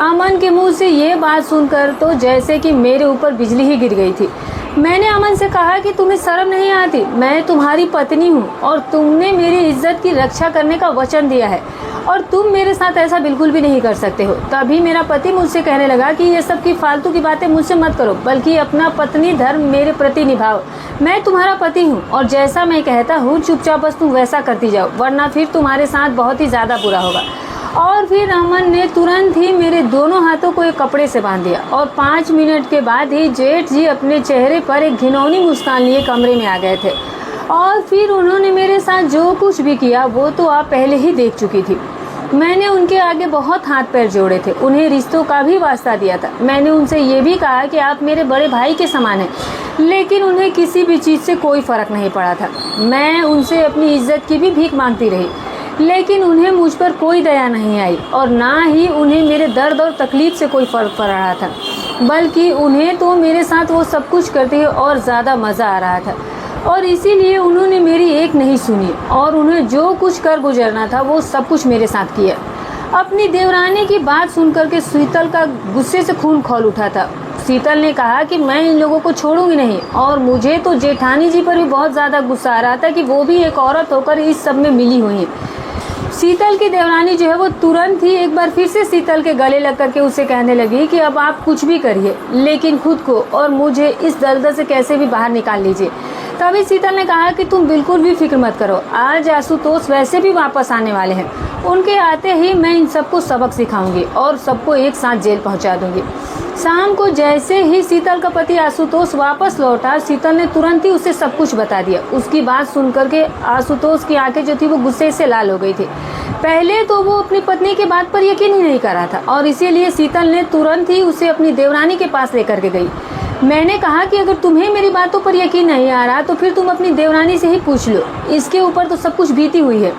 अमन के मुंह से ये बात सुनकर तो जैसे कि मेरे ऊपर बिजली ही गिर गई थी। मैंने अमन से कहा कि तुम्हें शर्म नहीं आती? मैं तुम्हारी पत्नी हूँ और तुमने मेरी इज्जत की रक्षा करने का वचन दिया है और तुम मेरे साथ ऐसा बिल्कुल भी नहीं कर सकते हो। तभी मेरा पति मुझसे कहने लगा कि ये सब की फालतू की बातें मुझसे मत करो, बल्कि अपना पत्नी धर्म मेरे प्रति निभाओ। मैं तुम्हारा पति हूँ और जैसा मैं कहता हूँ चुपचाप बस तुम वैसा करती जाओ, वरना फिर तुम्हारे साथ बहुत ही ज़्यादा बुरा होगा। और फिर अमन ने तुरंत ही मेरे दोनों हाथों को एक कपड़े से बांध दिया और 5 मिनट के बाद ही जेठ जी अपने चेहरे पर एक घिनौनी मुस्कान लिए कमरे में आ गए थे। और फिर उन्होंने मेरे साथ जो कुछ भी किया वो तो आप पहले ही देख चुकी थी। मैंने उनके आगे बहुत हाथ पैर जोड़े थे, उन्हें रिश्तों का भी वास्ता दिया था। मैंने उनसे ये भी कहा कि आप मेरे बड़े भाई के समान हैं, लेकिन उन्हें किसी भी चीज़ से कोई फ़र्क नहीं पड़ा था। मैं उनसे अपनी इज्जत की भी भीख मांगती रही, लेकिन उन्हें मुझ पर कोई दया नहीं आई और ना ही उन्हें मेरे दर्द और तकलीफ से कोई फ़र्क पड़ रहा था, बल्कि उन्हें तो मेरे साथ वो सब कुछ करते हुए और ज़्यादा मज़ा आ रहा था। और इसीलिए उन्होंने मेरी एक नहीं सुनी और उन्हें जो कुछ कर गुजरना था वो सब कुछ मेरे साथ किया। अपनी देवरानी की बात सुनकर के शीतल का गुस्से से खून खौल उठा था। शीतल ने कहा कि मैं इन लोगों को छोड़ूंगी नहीं और मुझे तो जेठानी जी पर भी बहुत ज़्यादा गुस्सा आ रहा था कि वो भी एक औरत होकर इस सब में मिली हुई है। शीतल की देवरानी जो है वो तुरंत ही एक बार फिर से शीतल के गले लग करके उसे कहने लगी कि अब आप कुछ भी करिए, लेकिन खुद को और मुझे इस दलदल से कैसे भी बाहर निकाल लीजिए। तभी शीतल ने कहा कि तुम बिल्कुल भी फिक्र मत करो, आज आशुतोष वैसे भी वापस आने वाले हैं, उनके आते ही मैं इन सबको सबक सिखाऊंगी और सबको एक साथ जेल पहुंचा दूंगी। शाम को जैसे ही शीतल का पति आशुतोष वापस लौटा, शीतल ने तुरंत ही उसे सब कुछ बता दिया। उसकी बात सुनकर के आशुतोष की आंखें जो थी वो गुस्से से लाल हो गई थी। पहले तो वो अपनी पत्नी की बात पर यकीन ही नहीं कर रहा था और इसीलिए शीतल ने तुरंत ही उसे अपनी देवरानी के पास लेकर के गई। मैंने कहा कि अगर तुम्हें मेरी बातों पर यकीन नहीं आ रहा तो फिर तुम अपनी देवरानी से ही पूछ लो, इसके ऊपर तो सब कुछ बीती हुई है,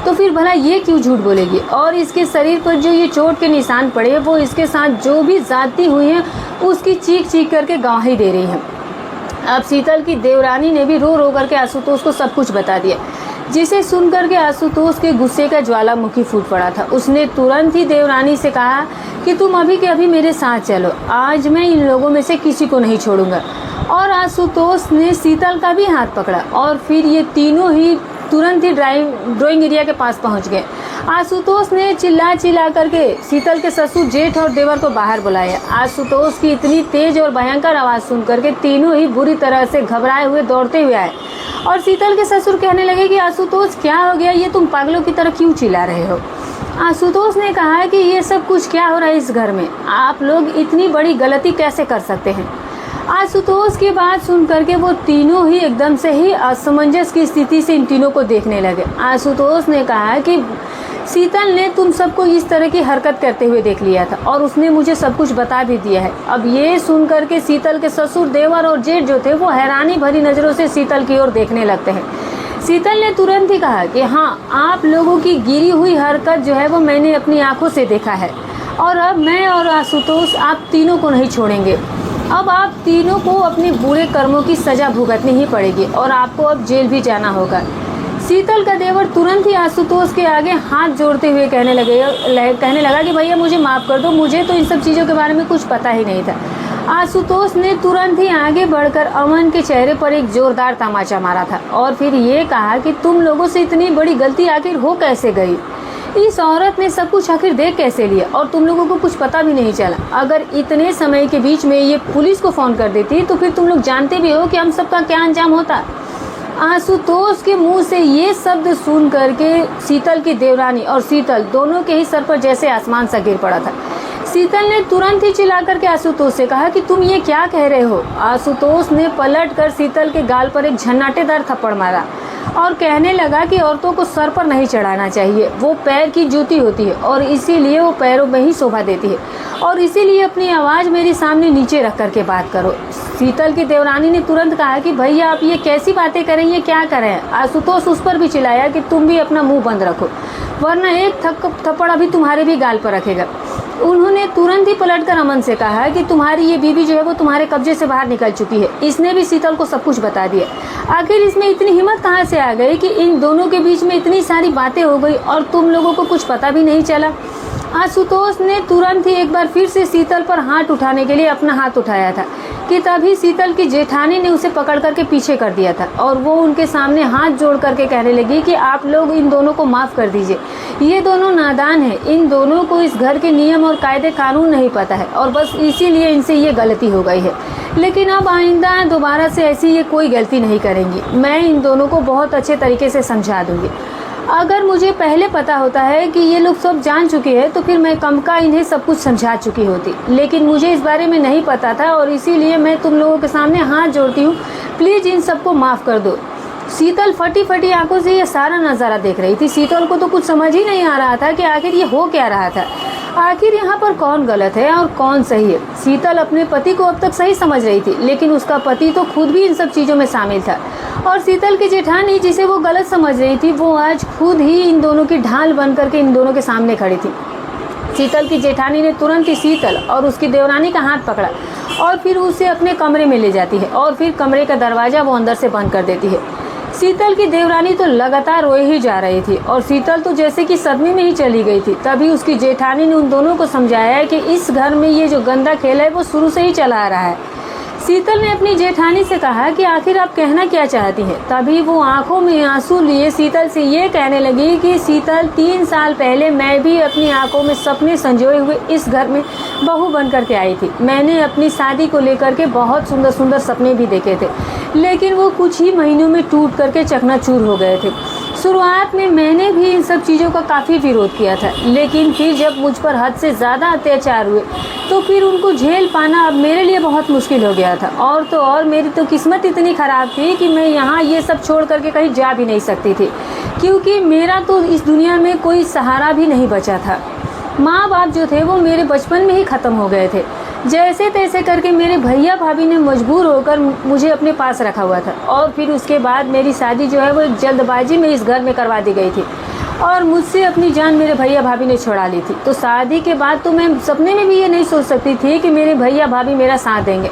तो फिर भला ये क्यों झूठ बोलेगी। और इसके शरीर पर जो ये चोट के निशान पड़े वो इसके साथ जो भी ज्यादती हुई है उसकी चीख चीख करके गवाही दे रही है। अब शीतल की देवरानी ने भी रो रो करके आशुतोष को सब कुछ बता दिया, जिसे सुनकर के आशुतोष के गुस्से का ज्वालामुखी फूट पड़ा था। उसने तुरंत ही देवरानी से कहा कि तुम अभी के अभी मेरे साथ चलो, आज मैं इन लोगों में से किसी को नहीं छोड़ूंगा। और आशुतोष ने शीतल का भी हाथ पकड़ा और फिर ये तीनों ही तुरंत ही ड्राइंग एरिया के पास पहुंच गए। आशुतोष ने चिल्ला चिल्ला करके शीतल के ससुर जेठ और देवर को बाहर बुलाया। आशुतोष की इतनी तेज और भयंकर आवाज़ सुनकर के तीनों ही बुरी तरह से घबराए हुए दौड़ते हुए आए और शीतल के ससुर कहने लगे कि आशुतोष क्या हो गया, ये तुम पागलों की तरह क्यों चिल्ला रहे हो। आशुतोष ने कहा कि ये सब कुछ क्या हो रहा है इस घर में, आप लोग इतनी बड़ी गलती कैसे कर सकते हैं। आशुतोष की बात सुन करके वो तीनों ही एकदम से ही असमंजस की स्थिति से इन तीनों को देखने लगे। आशुतोष ने कहा कि शीतल ने तुम सबको इस तरह की हरकत करते हुए देख लिया था और उसने मुझे सब कुछ बता भी दिया है। अब ये सुन करके शीतल के ससुर देवर और जेठ जो थे वो हैरानी भरी नज़रों से शीतल की ओर देखने लगते हैं। शीतल ने तुरंत ही कहा कि हाँ, आप लोगों की गिरी हुई हरकत जो है वो मैंने अपनी आंखों से देखा है और अब मैं और आशुतोष आप तीनों को नहीं छोड़ेंगे। अब आप तीनों को अपने बुरे कर्मों की सजा भुगतनी ही पड़ेगी और आपको अब जेल भी जाना होगा। शीतल का देवर तुरंत ही आशुतोष के आगे हाथ जोड़ते हुए कहने लगा कि भैया मुझे माफ़ कर दो, मुझे तो इन सब चीज़ों के बारे में कुछ पता ही नहीं था। आशुतोष ने तुरंत ही आगे बढ़कर अमन के चेहरे पर एक जोरदार तमाचा मारा था और फिर ये कहा कि तुम लोगों से इतनी बड़ी गलती आखिर हो कैसे गई, इस औरत ने सब कुछ आखिर देख कैसे लिया और तुम लोगों को कुछ पता भी नहीं चला। अगर इतने समय के बीच में ये पुलिस को फ़ोन कर देती तो फिर तुम लोग जानते भी हो कि हम सबका क्या अंजाम होता। आशुतोष के मुंह से ये शब्द सुन करके शीतल की देवरानी और शीतल दोनों के ही सर पर जैसे आसमान सा गिर पड़ा था। शीतल ने तुरंत ही चिल्ला करके आशुतोष से कहा कि तुम ये क्या कह रहे हो। आशुतोष ने पलट कर शीतल के गाल पर एक झन्नाटेदार थप्पड़ मारा और कहने लगा कि औरतों को सर पर नहीं चढ़ाना चाहिए, वो पैर की जूती होती है और इसीलिए वो पैरों में ही शोभा देती है और इसीलिए अपनी आवाज़ मेरे सामने नीचे रख करके बात करो। शीतल की देवरानी ने तुरंत कहा कि भैया आप ये कैसी बातें करें, ये क्या करें। आशुतोष उस पर भी चिल्लाया कि तुम भी अपना मुंह बंद रखो, वरना एक थप्पड़ अभी तुम्हारे भी गाल पर रखेगा। उन्होंने तुरंत ही पलटकर अमन से कहा कि तुम्हारी ये बीवी जो है वो तुम्हारे कब्जे से बाहर निकल चुकी है। इसने भी शीतल को सब कुछ बता दिया। आखिर इसमें इतनी हिम्मत कहाँ से आ गई कि इन दोनों के बीच में इतनी सारी बातें हो गई और तुम लोगों को कुछ पता भी नहीं चला। आशुतोष ने तुरंत ही एक बार फिर से शीतल पर हाथ उठाने के लिए अपना हाथ उठाया था कि तभी शीतल की जेठानी ने उसे पकड़ करके पीछे कर दिया था और वो उनके सामने हाथ जोड़ करके कहने लगी कि आप लोग इन दोनों को माफ़ कर दीजिए, ये दोनों नादान हैं, इन दोनों को इस घर के नियम और कायदे कानून नहीं पता है और बस इसीलिए इनसे ये गलती हो गई है। लेकिन अब आइंदा दोबारा से ऐसी ये कोई गलती नहीं करेंगी। मैं इन दोनों को बहुत अच्छे तरीके से समझा दूँगी। अगर मुझे पहले पता होता है कि ये लोग सब जान चुके हैं तो फिर मैं कम का इन्हें सब कुछ समझा चुकी होती, लेकिन मुझे इस बारे में नहीं पता था और इसीलिए मैं तुम लोगों के सामने हाथ जोड़ती हूँ, प्लीज़ इन सबको माफ़ कर दो। शीतल फटी फटी आंखों से ये सारा नज़ारा देख रही थी। शीतल को तो कुछ समझ ही नहीं आ रहा था कि आखिर ये हो क्या रहा था, आखिर यहाँ पर कौन गलत है और कौन सही है। शीतल अपने पति को अब तक सही समझ रही थी, लेकिन उसका पति तो खुद भी इन सब चीज़ों में शामिल था और शीतल की जेठानी जिसे वो गलत समझ रही थी वो आज खुद ही इन दोनों की ढाल बन करके इन दोनों के सामने खड़ी थी। शीतल की जेठानी ने तुरंत ही शीतल और उसकी देवरानी का हाथ पकड़ा और फिर उसे अपने कमरे में ले जाती है और फिर कमरे का दरवाज़ा वो अंदर से बंद कर देती है। शीतल की देवरानी तो लगातार रोए ही जा रही थी और शीतल तो जैसे कि सदमे में ही चली गई थी। तभी उसकी जेठानी ने उन दोनों को समझाया कि इस घर में ये जो गंदा खेल है वो शुरू से ही चला आ रहा है। शीतल ने अपनी जेठानी से कहा कि आखिर आप कहना क्या चाहती हैं। तभी वो आंखों में आंसू लिए शीतल से ये कहने लगी कि शीतल 3 साल पहले मैं भी अपनी आंखों में सपने संजोए हुए इस घर में बहू बन करके आई थी। मैंने अपनी शादी को लेकर के बहुत सुंदर सुंदर सपने भी देखे थे, लेकिन वो कुछ ही महीनों में टूट करके चकनाचूर हो गए थे। शुरुआत में मैंने भी इन सब चीज़ों का काफ़ी विरोध किया था, लेकिन फिर जब मुझ पर हद से ज़्यादा अत्याचार हुए तो फिर उनको झेल पाना अब मेरे लिए बहुत मुश्किल हो गया था। और तो और मेरी तो किस्मत इतनी ख़राब थी कि मैं यहाँ ये सब छोड़ करके कहीं जा भी नहीं सकती थी, क्योंकि मेरा तो इस दुनिया में कोई सहारा भी नहीं बचा था। माँ बाप जो थे वो मेरे बचपन में ही ख़त्म हो गए थे। जैसे तैसे करके मेरे भैया भाभी ने मजबूर होकर मुझे अपने पास रखा हुआ था और फिर उसके बाद मेरी शादी जो है वो एक जल्दबाजी में इस घर में करवा दी गई थी और मुझसे अपनी जान मेरे भैया भाभी ने छुड़ा ली थी। तो शादी के बाद तो मैं सपने में भी ये नहीं सोच सकती थी कि मेरे भैया भाभी मेरा साथ देंगे,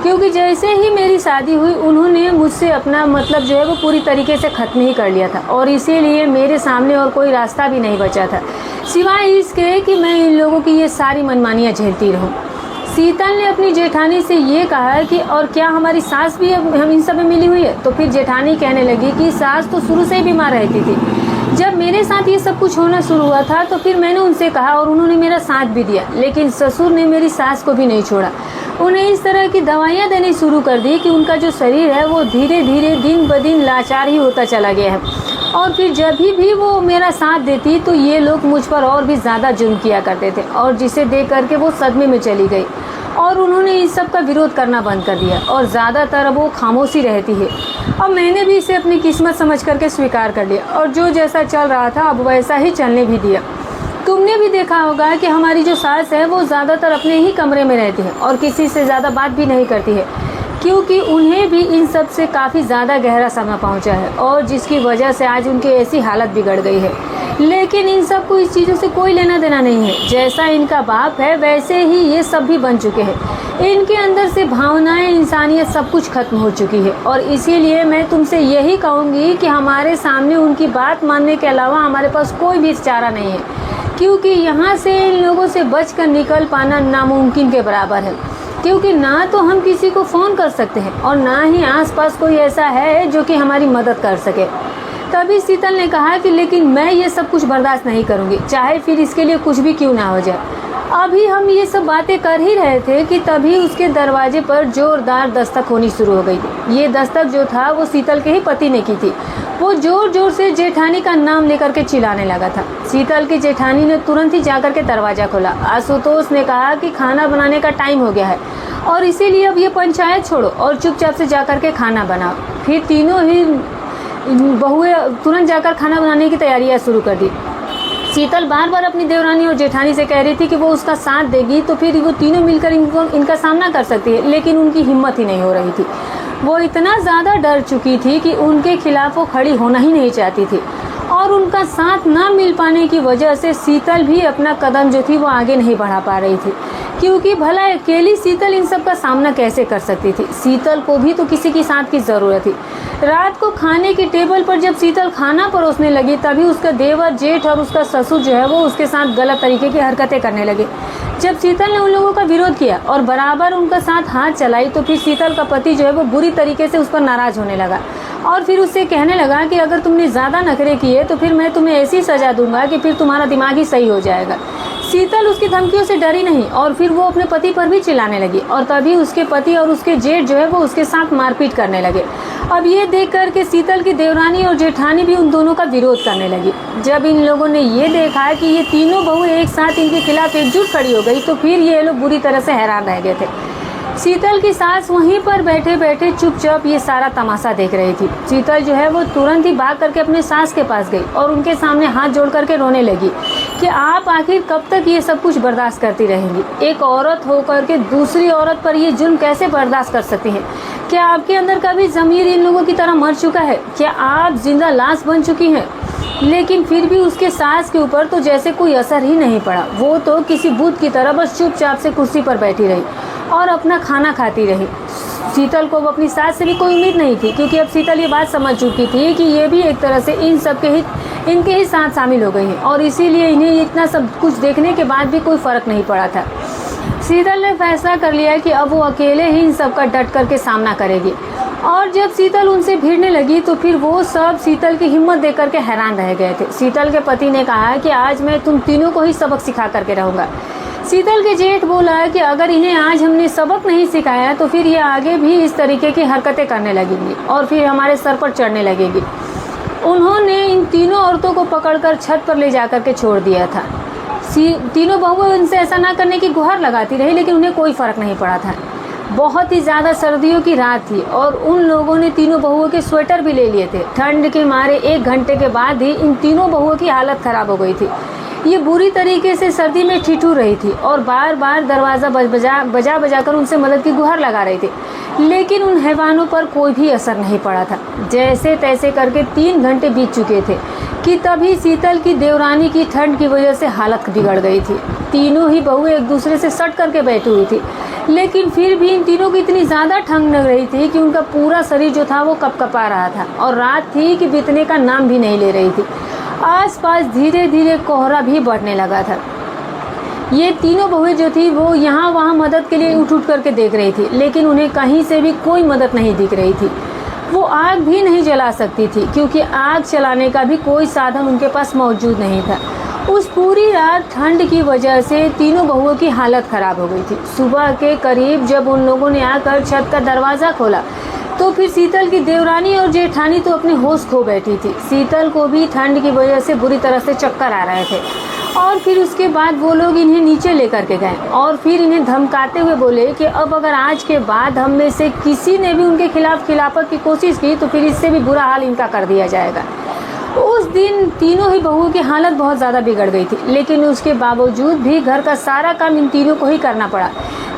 क्योंकि जैसे ही मेरी शादी हुई उन्होंने मुझसे अपना मतलब जो है वो पूरी तरीके से ख़त्म ही कर लिया था और इसीलिए मेरे सामने और कोई रास्ता भी नहीं बचा था सिवाय इसके कि मैं इन लोगों की ये सारी मनमानियाँ झेलती रहूँ। शीतल ने अपनी जेठानी से ये कहा कि और क्या हमारी सास भी हम इन सब में मिली हुई है। तो फिर जेठानी कहने लगी कि सास तो शुरू से ही बीमार रहती थी। जब मेरे साथ ये सब कुछ होना शुरू हुआ था तो फिर मैंने उनसे कहा और उन्होंने मेरा साथ भी दिया, लेकिन ससुर ने मेरी सास को भी नहीं छोड़ा। उन्हें इस तरह की दवाइयाँ देनी शुरू कर दी कि उनका जो शरीर है वो धीरे धीरे दिन ब दिन लाचार ही होता चला गया है। और फिर जब भी वो मेरा साथ देती तो ये लोग मुझ पर और भी ज़्यादा जुल्म किया करते थे और जिसे देख करके वो सदमे में चली गई और उन्होंने इस सब का विरोध करना बंद कर दिया और ज़्यादातर अब वो खामोशी रहती है। और मैंने भी इसे अपनी किस्मत समझ करके स्वीकार कर लिया और जो जैसा चल रहा था अब वैसा ही चलने भी दिया। तुमने भी देखा होगा कि हमारी जो सास है वो ज़्यादातर अपने ही कमरे में रहती है और किसी से ज़्यादा बात भी नहीं करती है, क्योंकि उन्हें भी इन सब से काफ़ी ज़्यादा गहरा समा पहुंचा है और जिसकी वजह से आज उनकी ऐसी हालत बिगड़ गई है। लेकिन इन सब को इस चीज़ों से कोई लेना देना नहीं है। जैसा इनका बाप है वैसे ही ये सब भी बन चुके हैं। इनके अंदर से भावनाएं, इंसानियत सब कुछ खत्म हो चुकी है और इसीलिए मैं तुमसे यही कहूँगी कि हमारे सामने उनकी बात मानने के अलावा हमारे पास कोई भी चारा नहीं है, क्योंकि यहाँ से इन लोगों से बच कर निकल पाना नामुमकिन के बराबर है। क्योंकि ना तो हम किसी को फ़ोन कर सकते हैं और ना ही आसपास कोई ऐसा है जो कि हमारी मदद कर सके। तभी शीतल ने कहा कि लेकिन मैं ये सब कुछ बर्दाश्त नहीं करूँगी, चाहे फिर इसके लिए कुछ भी क्यों ना हो जाए। अभी हम ये सब बातें कर ही रहे थे कि तभी उसके दरवाजे पर जोरदार दस्तक होनी शुरू हो गई थी। ये दस्तक जो था वो शीतल के ही पति ने की थी। वो ज़ोर ज़ोर से जेठानी का नाम लेकर के चिल्लाने लगा था। शीतल की जेठानी ने तुरंत ही जाकर के दरवाज़ा खोला। आशुतोष ने कहा कि खाना बनाने का टाइम हो गया है और इसीलिए अब ये पंचायत छोड़ो और चुपचाप से जाकर के खाना बनाओ। फिर तीनों ही बहुएं तुरंत जाकर खाना बनाने की तैयारियां शुरू कर दी। शीतल बार बार अपनी देवरानी और जेठानी से कह रही थी कि वो उसका साथ देगी तो फिर वो तीनों मिलकर इनका सामना कर सकती है, लेकिन उनकी हिम्मत ही नहीं हो रही थी। वो इतना ज़्यादा डर चुकी थी कि उनके खिलाफ वो खड़ी होना ही नहीं चाहती थी, और उनका साथ ना मिल पाने की वजह से शीतल भी अपना कदम जो थी वो आगे नहीं बढ़ा पा रही थी, क्योंकि भला अकेली शीतल इन सब का सामना कैसे कर सकती थी। शीतल को भी तो किसी की साथ की ज़रूरत थी। रात को खाने की टेबल पर जब शीतल खाना परोसने लगी, तभी उसका देवर, जेठ और उसका ससुर जो है वो उसके साथ गलत तरीके की हरकतें करने लगे। जब शीतल ने उन लोगों का विरोध किया और बराबर उनका साथ हाथ चलाई, तो फिर शीतल का पति जो है वो बुरी तरीके से उस पर नाराज़ होने लगा और फिर उससे कहने लगा कि अगर तुमने ज़्यादा नखरे किए तो फिर मैं तुम्हें ऐसी सज़ा दूंगा कि फिर तुम्हारा दिमाग ही सही हो जाएगा। शीतल उसकी धमकियों से डरी नहीं और फिर वो अपने पति पर भी चिल्लाने लगी, और तभी उसके पति और उसके जेठ जो है वो उसके साथ मारपीट करने लगे। अब ये देख कर के शीतल की देवरानी और जेठानी भी उन दोनों का विरोध करने लगी। जब इन लोगों ने ये देखा कि ये तीनों बहू एक साथ इनके खिलाफ एकजुट खड़ी हो गई, तो फिर ये लोग बुरी तरह से हैरान रह गए थे। शीतल की सास वहीं पर बैठे बैठे चुपचाप ये सारा तमाशा देख रही थी। शीतल जो है वो तुरंत ही भाग करके अपने सास के पास गई और उनके सामने हाथ जोड़ करके रोने लगी कि आप आखिर कब तक ये सब कुछ बर्दाश्त करती रहेंगी। एक औरत होकर के दूसरी औरत पर ये जुल्म कैसे बर्दाश्त कर सकती हैं? क्या आपके अंदर का भी ज़मीर इन लोगों की तरह मर चुका है? क्या आप जिंदा लाश बन चुकी हैं? लेकिन फिर भी उसके सास के ऊपर तो जैसे कोई असर ही नहीं पड़ा। वो तो किसी भूत की तरह बस चुपचाप से कुर्सी पर बैठी रही और अपना खाना खाती रही। शीतल को अपनी सास से भी कोई उम्मीद नहीं थी, क्योंकि अब शीतल ये बात समझ चुकी थी कि ये भी एक तरह से इनके ही साथ शामिल हो गई हैं, और इसीलिए इन्हें इतना सब कुछ देखने के बाद भी कोई फ़र्क नहीं पड़ा था। शीतल ने फैसला कर लिया कि अब वो अकेले ही इन सब का डट करके सामना करेगी, और जब शीतल उनसे भिड़ने लगी तो फिर वो सब शीतल की हिम्मत देख करके हैरान रह गए थे। शीतल के पति ने कहा कि आज मैं तुम तीनों को ही सबक सिखा करके रहूँगा। शीतल के जेठ बोला कि अगर इन्हें आज हमने सबक नहीं सिखाया तो फिर ये आगे भी इस तरीके की हरकतें करने लगेंगी और फिर हमारे सर पर चढ़ने लगेगी। उन्होंने इन तीनों औरतों को पकड़कर छत पर ले जाकर के छोड़ दिया था। तीनों बहुएं उनसे ऐसा ना करने की गुहार लगाती रही, लेकिन उन्हें कोई फ़र्क नहीं पड़ा था। बहुत ही ज़्यादा सर्दियों की रात थी और उन लोगों ने तीनों बहुओं के स्वेटर भी ले लिए थे। ठंड के मारे 1 घंटे के बाद ही इन तीनों बहुओं की हालत ख़राब हो गई थी। ये बुरी तरीके से सर्दी में ठिठुर रही थी और बार बार दरवाज़ा बजा कर उनसे मदद की गुहार लगा रही थी, लेकिन उन हैवानों पर कोई भी असर नहीं पड़ा था। जैसे तैसे करके 3 घंटे बीत चुके थे कि तभी शीतल की देवरानी की ठंड की वजह से हालत बिगड़ गई थी। तीनों ही बहुएं एक दूसरे से सट करके बैठी हुई थी, लेकिन फिर भी इन तीनों की इतनी ज़्यादा ठंड लग रही थी कि उनका पूरा शरीर जो था वो कपकपा रहा था, और रात थी कि बीतने का नाम भी नहीं ले रही थी। आसपास धीरे धीरे कोहरा भी बढ़ने लगा था। ये तीनों बहुएं जो थी वो यहाँ वहाँ मदद के लिए उठ करके देख रही थी, लेकिन उन्हें कहीं से भी कोई मदद नहीं दिख रही थी। वो आग भी नहीं जला सकती थी, क्योंकि आग चलाने का भी कोई साधन उनके पास मौजूद नहीं था। उस पूरी रात ठंड की वजह से तीनों बहुओं की हालत ख़राब हो गई थी। सुबह के करीब जब उन लोगों ने आकर छत का दरवाज़ा खोला तो फिर शीतल की देवरानी और जेठानी तो अपने होश खो बैठी थी। शीतल को भी ठंड की वजह से बुरी तरह से चक्कर आ रहे थे, और फिर उसके बाद वो लोग इन्हें नीचे लेकर के गए और फिर इन्हें धमकाते हुए बोले कि अब अगर आज के बाद हम में से किसी ने भी उनके खिलाफ खिलाफत की कोशिश की तो फिर इससे भी बुरा हाल इनका कर दिया जाएगा। उस दिन तीनों ही बहुओं की हालत बहुत ज़्यादा बिगड़ गई थी, लेकिन उसके बावजूद भी घर का सारा काम इन तीनों को ही करना पड़ा।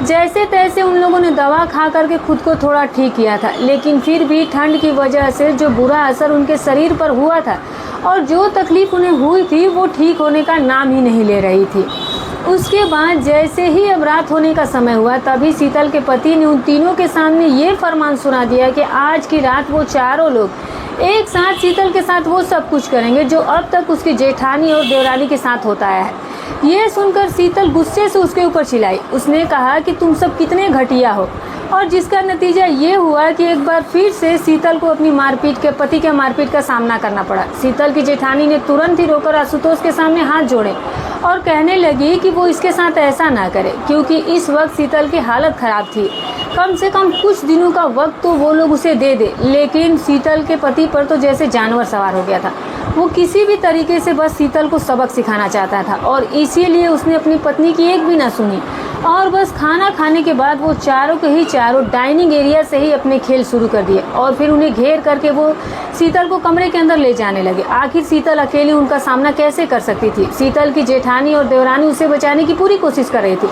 जैसे तैसे उन लोगों ने दवा खा करके खुद को थोड़ा ठीक किया था, लेकिन फिर भी ठंड की वजह से जो बुरा असर उनके शरीर पर हुआ था और जो तकलीफ़ उन्हें हुई थी वो ठीक होने का नाम ही नहीं ले रही थी। उसके बाद जैसे ही अब रात होने का समय हुआ, तभी शीतल के पति ने उन तीनों के सामने ये फरमान सुना दिया कि आज की रात वो चारों लोग एक साथ शीतल के साथ वो सब कुछ करेंगे जो अब तक उसकी जेठानी और देवरानी के साथ होता आया है। ये सुनकर शीतल गुस्से से उसके ऊपर चिल्लाई। उसने कहा कि तुम सब कितने घटिया हो, और जिसका नतीजा ये हुआ कि एक बार फिर से शीतल को अपनी पति के मारपीट का सामना करना पड़ा। शीतल की जेठानी ने तुरंत ही रोकर आशुतोष के सामने हाथ जोड़े और कहने लगी कि वो इसके साथ ऐसा ना करे, क्योंकि इस वक्त शीतल की हालत ख़राब थी। कम से कम कुछ दिनों का वक्त तो वो लोग उसे दे दे। लेकिन शीतल के पति पर तो जैसे जानवर सवार हो गया था। वो किसी भी तरीके से बस शीतल को सबक सिखाना चाहता था, और इसीलिए उसने अपनी पत्नी की एक भी ना सुनी और बस खाना खाने के बाद वो चारों के ही चारों डाइनिंग एरिया से ही अपने खेल शुरू कर दिए और फिर उन्हें घेर करके वो शीतल को कमरे के अंदर ले जाने लगे। आखिर शीतल अकेली उनका सामना कैसे कर सकती थी। शीतल की जेठानी और देवरानी उसे बचाने की पूरी कोशिश कर रही थी,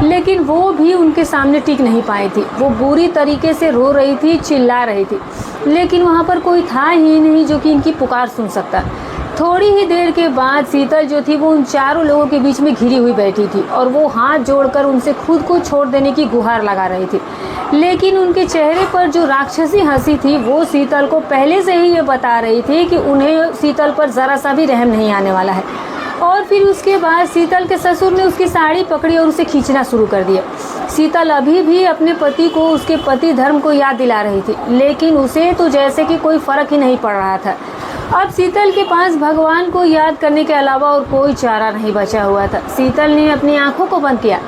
लेकिन वो भी उनके सामने टिक नहीं पाई थी। वो बुरी तरीके से रो रही थी, चिल्ला रही थी, लेकिन वहाँ पर कोई था ही नहीं जो कि इनकी पुकार सुन सकता। थोड़ी ही देर के बाद शीतल जो थी वो उन चारों लोगों के बीच में घिरी हुई बैठी थी और वो हाथ जोड़कर उनसे खुद को छोड़ देने की गुहार लगा रही थी, लेकिन उनके चेहरे पर जो राक्षसी हंसी थी वो शीतल को पहले से ही ये बता रही थी कि उन्हें शीतल पर ज़रा सा भी रहम नहीं आने वाला है। और फिर उसके बाद शीतल के ससुर ने उसकी साड़ी पकड़ी और उसे खींचना शुरू कर दिया। शीतल अभी भी अपने पति को उसके पति धर्म को याद दिला रही थी, लेकिन उसे तो जैसे कि कोई फ़र्क ही नहीं पड़ रहा था। अब शीतल के पास भगवान को याद करने के अलावा और कोई चारा नहीं बचा हुआ था। शीतल ने अपनी आंखों को बंद किया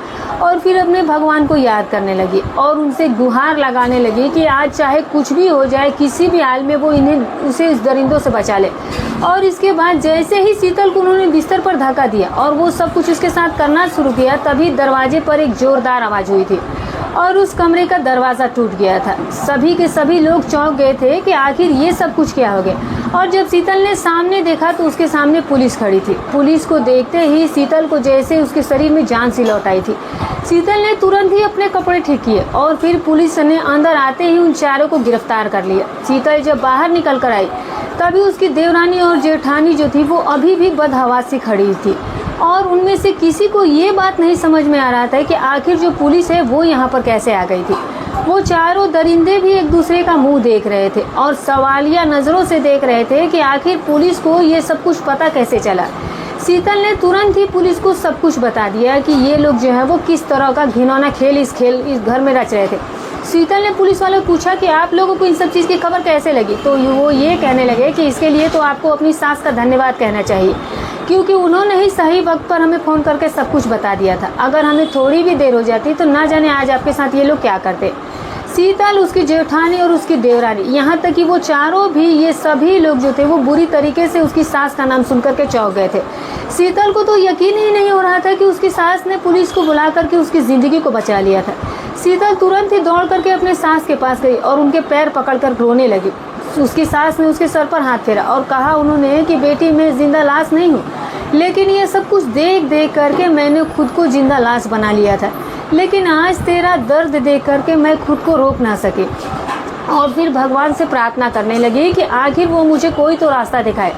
और फिर अपने भगवान को याद करने लगी और उनसे गुहार लगाने लगी कि आज चाहे कुछ भी हो जाए, किसी भी हाल में वो उसे इस दरिंदों से बचा ले। और इसके बाद जैसे ही शीतल को उन्होंने बिस्तर पर धक्का दिया और वो सब कुछ उसके साथ करना शुरू किया, तभी दरवाजे पर एक जोरदार आवाज़ हुई थी और उस कमरे का दरवाज़ा टूट गया था। सभी के सभी लोग चौंक गए थे कि आखिर ये सब कुछ क्या हो गया। और जब शीतल ने सामने देखा तो उसके सामने पुलिस खड़ी थी। पुलिस को देखते ही शीतल को जैसे उसके शरीर में जान सी लौट आई थी। शीतल ने तुरंत ही अपने कपड़े ठीक किए और फिर पुलिस ने अंदर आते ही उन चारों को गिरफ्तार कर लिया। शीतल जब बाहर निकल कर आई तभी उसकी देवरानी और जेठानी जो थी वो अभी भी बदहवासी खड़ी थी और उनमें से किसी को ये बात नहीं समझ में आ रहा था कि आखिर जो पुलिस है वो यहाँ पर कैसे आ गई थी। वो चारों दरिंदे भी एक दूसरे का मुंह देख रहे थे और सवालिया नज़रों से देख रहे थे कि आखिर पुलिस को ये सब कुछ पता कैसे चला। शीतल ने तुरंत ही पुलिस को सब कुछ बता दिया कि ये लोग जो है वो किस तरह का घिनौना खेल इस घर में रच रहे थे। शीतल ने पुलिस वालों को पूछा कि आप लोगों को इन सब चीज़ की खबर कैसे लगी, तो वो ये कहने लगे कि इसके लिए तो आपको अपनी सास का धन्यवाद कहना चाहिए, क्योंकि उन्होंने ही सही वक्त पर हमें फ़ोन करके सब कुछ बता दिया था। अगर हमें थोड़ी भी देर हो जाती तो ना जाने आज आपके साथ ये लोग क्या करते। शीतल, उसकी जेठानी और उसकी देवरानी, यहाँ तक कि वो चारों भी, ये सभी लोग जो थे वो बुरी तरीके से उसकी सास का नाम सुनकर के चौंक गए थे। शीतल को तो यकीन ही नहीं हो रहा था कि उसकी सास ने पुलिस को बुला करके उसकी ज़िंदगी को बचा लिया था। शीतल तुरंत ही दौड़ करके अपने सास के पास गई और उनके पैर पकड़कर रोने लगी। उसकी सास ने उसके सर पर हाथ फेरा और कहा उन्होंने कि बेटी, मैं जिंदा लाश नहीं हूँ, लेकिन ये सब कुछ देख देख करके मैंने खुद को जिंदा लाश बना लिया था, लेकिन आज तेरा दर्द देख करके मैं खुद को रोक ना सकी। और फिर भगवान से प्रार्थना करने लगी कि आखिर वो मुझे कोई तो रास्ता दिखाए।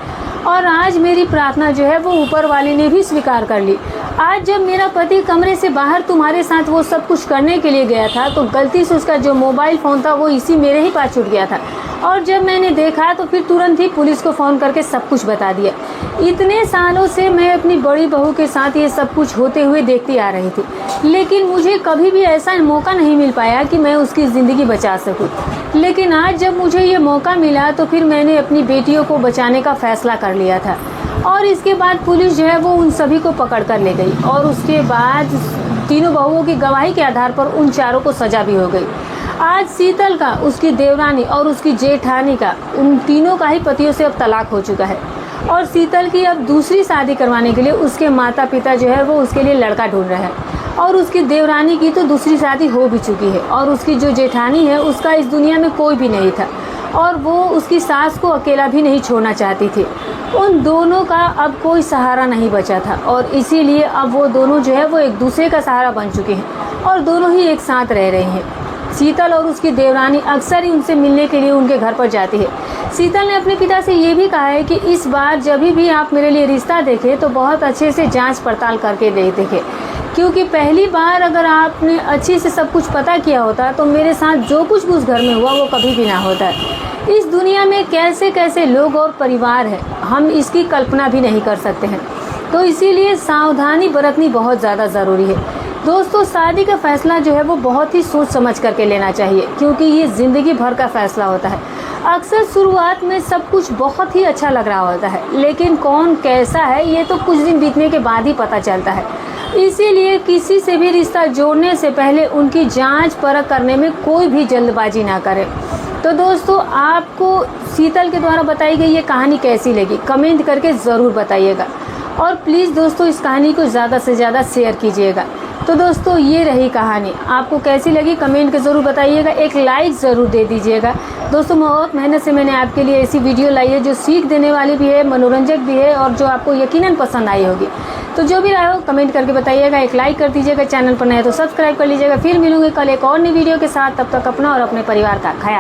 और आज मेरी प्रार्थना जो है वो ऊपर वाले ने भी स्वीकार कर ली। आज जब मेरा पति कमरे से बाहर तुम्हारे साथ वो सब कुछ करने के लिए गया था तो गलती से उसका जो मोबाइल फ़ोन था वो इसी मेरे ही पास छूट गया था, और जब मैंने देखा तो फिर तुरंत ही पुलिस को फ़ोन करके सब कुछ बता दिया। इतने सालों से मैं अपनी बड़ी बहू के साथ ये सब कुछ होते हुए देखती आ रही थी, लेकिन मुझे कभी भी ऐसा मौका नहीं मिल पाया कि मैं उसकी ज़िंदगी बचा सकूं। लेकिन आज जब मुझे ये मौका मिला तो फिर मैंने अपनी बेटियों को बचाने का फ़ैसला कर लिया था। और इसके बाद पुलिस जो है वो उन सभी को पकड़ कर ले गई और उसके बाद तीनों बहुओं की गवाही के आधार पर उन चारों को सज़ा भी हो गई। आज शीतल का, उसकी देवरानी और उसकी जेठानी का, उन तीनों का ही पतियों से अब तलाक हो चुका है और शीतल की अब दूसरी शादी करवाने के लिए उसके माता पिता जो है वो उसके लिए लड़का ढूंढ रहे हैं। और उसकी देवरानी की तो दूसरी शादी हो भी चुकी है और उसकी जो जेठानी है उसका इस दुनिया में कोई भी नहीं था और वो उसकी सास को अकेला भी नहीं छोड़ना चाहती थी। उन दोनों का अब कोई सहारा नहीं बचा था और इसीलिए अब वो दोनों जो है वो एक दूसरे का सहारा बन चुके हैं और दोनों ही एक साथ रह रहे हैं। शीतल और उसकी देवरानी अक्सर ही उनसे मिलने के लिए उनके घर पर जाती है। शीतल ने अपने पिता से ये भी कहा है कि इस बार जब भी आप मेरे लिए रिश्ता देखें तो बहुत अच्छे से जांच पड़ताल करके देखें, क्योंकि पहली बार अगर आपने अच्छे से सब कुछ पता किया होता तो मेरे साथ जो कुछ भी उस घर में हुआ वो कभी भी ना होता। इस दुनिया में कैसे कैसे लोग और परिवार है, हम इसकी कल्पना भी नहीं कर सकते हैं, तो इसीलिए सावधानी बरतनी बहुत ज़्यादा ज़रूरी है। दोस्तों, शादी का फ़ैसला जो है वो बहुत ही सोच समझ करके लेना चाहिए, क्योंकि ये ज़िंदगी भर का फ़ैसला होता है। अक्सर शुरुआत में सब कुछ बहुत ही अच्छा लग रहा होता है, लेकिन कौन कैसा है ये तो कुछ दिन बीतने के बाद ही पता चलता है। इसीलिए किसी से भी रिश्ता जोड़ने से पहले उनकी जांच परख करने में कोई भी जल्दबाजी ना करें। तो दोस्तों, आपको शीतल के द्वारा बताई गई ये कहानी कैसी लगी कमेंट करके ज़रूर बताइएगा और प्लीज़ दोस्तों इस कहानी को ज़्यादा से ज़्यादा शेयर कीजिएगा। तो दोस्तों ये रही कहानी, आपको कैसी लगी कमेंट के ज़रूर बताइएगा, एक लाइक ज़रूर दे दीजिएगा। दोस्तों बहुत मेहनत से मैंने आपके लिए ऐसी वीडियो लाई है जो सीख देने वाली भी है, मनोरंजक भी है और जो आपको यकीनन पसंद आई होगी। तो जो भी रहा हो कमेंट करके बताइएगा, एक लाइक कर दीजिएगा, चैनल पर नए तो सब्सक्राइब कर लीजिएगा। फिर मिलूंगे कल एक और नई वीडियो के साथ, तब तक अपना और अपने परिवार का ख्याल